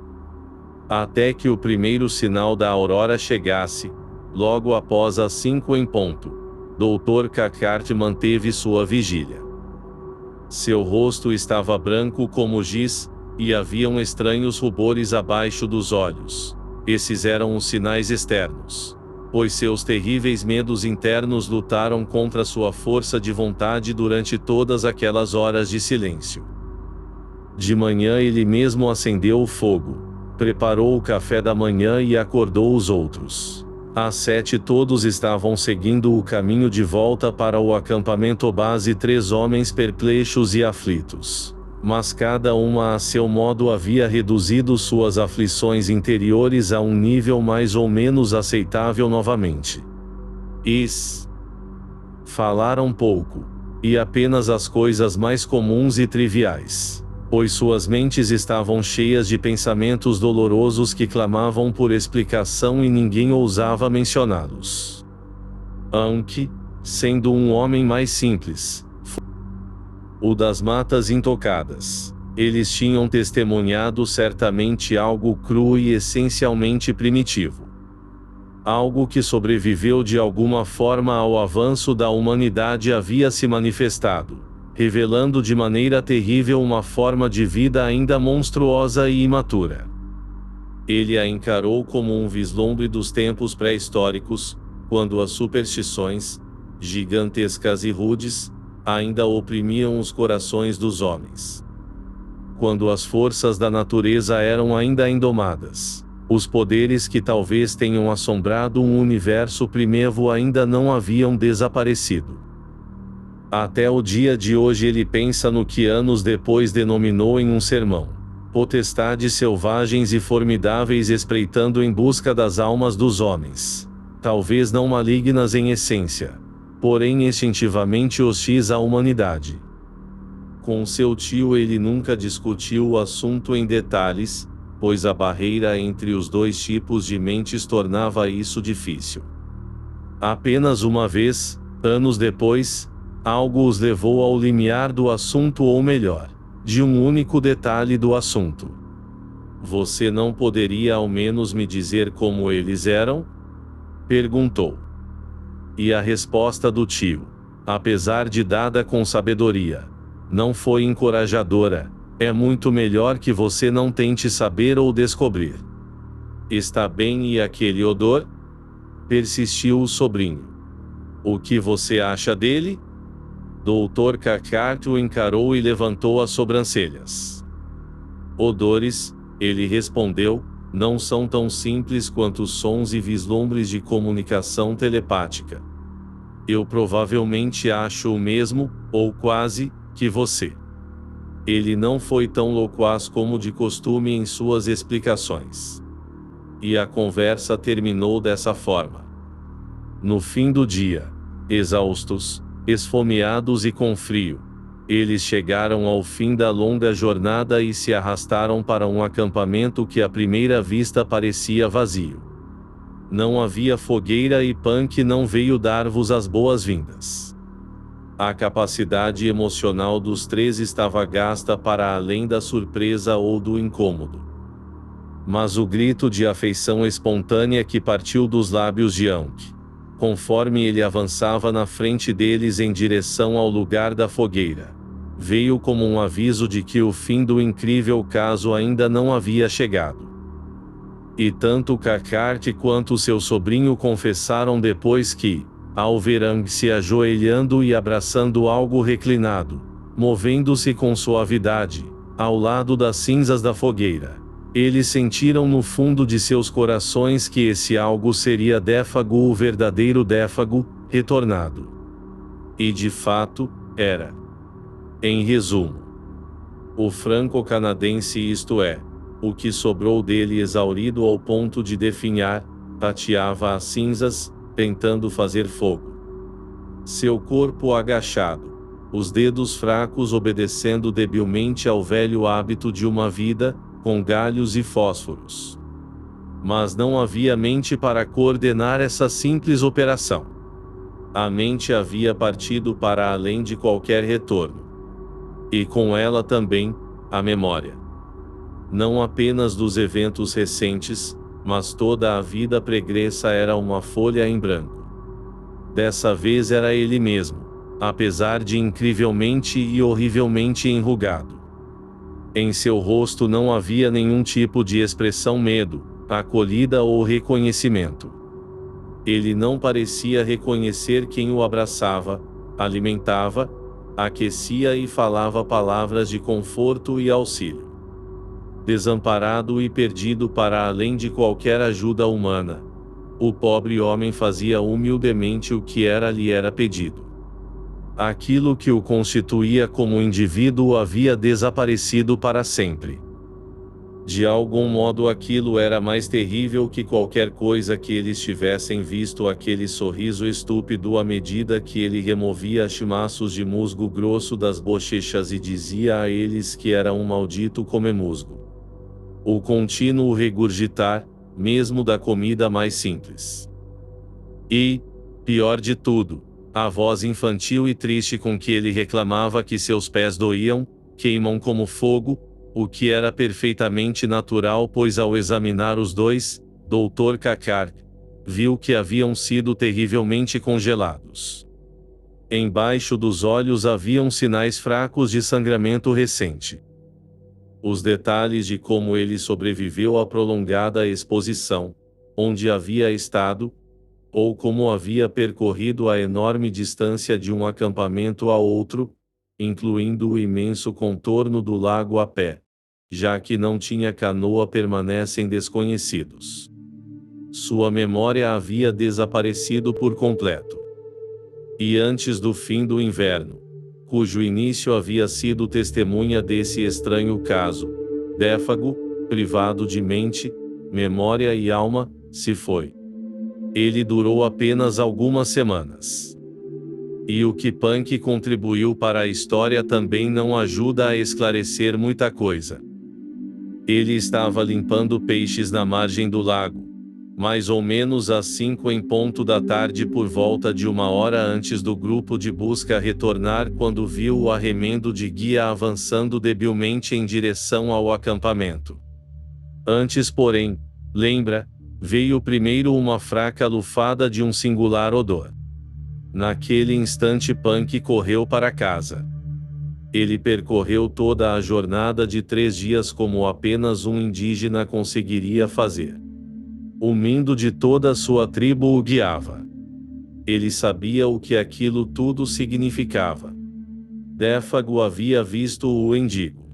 Até que o primeiro sinal da aurora chegasse, logo após as 5 em ponto, Dr. Cathcart manteve sua vigília. Seu rosto estava branco como giz, e haviam estranhos rubores abaixo dos olhos. Esses eram os sinais externos, pois seus terríveis medos internos lutaram contra sua força de vontade durante todas aquelas horas de silêncio. De manhã ele mesmo acendeu o fogo, preparou o café da manhã e acordou os outros. Às 7 todos estavam seguindo o caminho de volta para o acampamento base, 3 homens perplexos e aflitos. Mas cada uma a seu modo havia reduzido suas aflições interiores a um nível mais ou menos aceitável novamente. Falaram pouco, e apenas as coisas mais comuns e triviais, pois suas mentes estavam cheias de pensamentos dolorosos que clamavam por explicação e ninguém ousava mencioná-los. Anki, sendo um homem mais simples, o das matas intocadas, eles tinham testemunhado certamente algo cru e essencialmente primitivo. Algo que sobreviveu de alguma forma ao avanço da humanidade havia se manifestado, revelando de maneira terrível uma forma de vida ainda monstruosa e imatura. Ele a encarou como um vislumbre dos tempos pré-históricos, quando as superstições, gigantescas e rudes, ainda oprimiam os corações dos homens. Quando as forças da natureza eram ainda indomadas, os poderes que talvez tenham assombrado um universo primitivo ainda não haviam desaparecido. Até o dia de hoje ele pensa no que anos depois denominou em um sermão: potestades selvagens e formidáveis espreitando em busca das almas dos homens, talvez não malignas em essência, porém instintivamente hostis à humanidade. Com seu tio ele nunca discutiu o assunto em detalhes, pois a barreira entre os dois tipos de mentes tornava isso difícil. Apenas uma vez, anos depois, algo os levou ao limiar do assunto, ou melhor, de um único detalhe do assunto. Você não poderia ao menos me dizer como eles eram? Perguntou. E a resposta do tio, apesar de dada com sabedoria, não foi encorajadora: é muito melhor que você não tente saber ou descobrir. Está bem, e aquele odor? Persistiu o sobrinho. O que você acha dele? Dr. Cathcart o encarou e levantou as sobrancelhas. Odores, ele respondeu, não são tão simples quanto os sons e vislumbres de comunicação telepática. Eu provavelmente acho o mesmo, ou quase, que você. Ele não foi tão loquaz como de costume em suas explicações. E a conversa terminou dessa forma. No fim do dia, exaustos, esfomeados e com frio, eles chegaram ao fim da longa jornada e se arrastaram para um acampamento que à primeira vista parecia vazio. Não havia fogueira e Punk não veio dar-vos as boas-vindas. A capacidade emocional dos três estava gasta para além da surpresa ou do incômodo. Mas o grito de afeição espontânea que partiu dos lábios de Ankh, conforme ele avançava na frente deles em direção ao lugar da fogueira, veio como um aviso de que o fim do incrível caso ainda não havia chegado. E tanto Kakart quanto seu sobrinho confessaram depois que, ao ver Ankh se ajoelhando e abraçando algo reclinado, movendo-se com suavidade, ao lado das cinzas da fogueira, eles sentiram no fundo de seus corações que esse algo seria Défago, o verdadeiro Défago, retornado. E de fato, era. Em resumo, o franco-canadense, isto é, o que sobrou dele exaurido ao ponto de definhar, tateava as cinzas, tentando fazer fogo. Seu corpo agachado, os dedos fracos obedecendo debilmente ao velho hábito de uma vida, com galhos e fósforos. Mas não havia mente para coordenar essa simples operação. A mente havia partido para além de qualquer retorno. E com ela também, a memória. Não apenas dos eventos recentes, mas toda a vida pregressa era uma folha em branco. Dessa vez era ele mesmo, apesar de incrivelmente e horrivelmente enrugado. Em seu rosto não havia nenhum tipo de expressão medo, acolhida ou reconhecimento. Ele não parecia reconhecer quem o abraçava, alimentava, aquecia e falava palavras de conforto e auxílio. Desamparado e perdido para além de qualquer ajuda humana, o pobre homem fazia humildemente o que lhe era pedido. Aquilo que o constituía como indivíduo havia desaparecido para sempre. De algum modo aquilo era mais terrível que qualquer coisa que eles tivessem visto, aquele sorriso estúpido à medida que ele removia chimaços de musgo grosso das bochechas e dizia a eles que era um maldito comemusgo. O contínuo regurgitar, mesmo da comida mais simples. E, pior de tudo, a voz infantil e triste com que ele reclamava que seus pés doíam, queimam como fogo, o que era perfeitamente natural, pois ao examinar os dois, Dr. Kakar viu que haviam sido terrivelmente congelados. Embaixo dos olhos haviam sinais fracos de sangramento recente. Os detalhes de como ele sobreviveu à prolongada exposição, onde havia estado, ou como havia percorrido a enorme distância de um acampamento a outro, incluindo o imenso contorno do lago a pé, já que não tinha canoa, permanecem desconhecidos. Sua memória havia desaparecido por completo. E antes do fim do inverno, cujo início havia sido testemunha desse estranho caso, Défago, privado de mente, memória e alma, se foi. Ele durou apenas algumas semanas. E o que Punk contribuiu para a história também não ajuda a esclarecer muita coisa. Ele estava limpando peixes na margem do lago, mais ou menos às 5 em ponto da tarde, por volta de 1 hora antes do grupo de busca retornar, quando viu o arremendo de guia avançando debilmente em direção ao acampamento. Antes, porém, lembra, veio primeiro uma fraca lufada de um singular odor. Naquele instante Punk correu para casa. Ele percorreu toda a jornada de 3 dias como apenas um indígena conseguiria fazer. O mindo de toda a sua tribo o guiava. Ele sabia o que aquilo tudo significava. Défago havia visto o Endigo.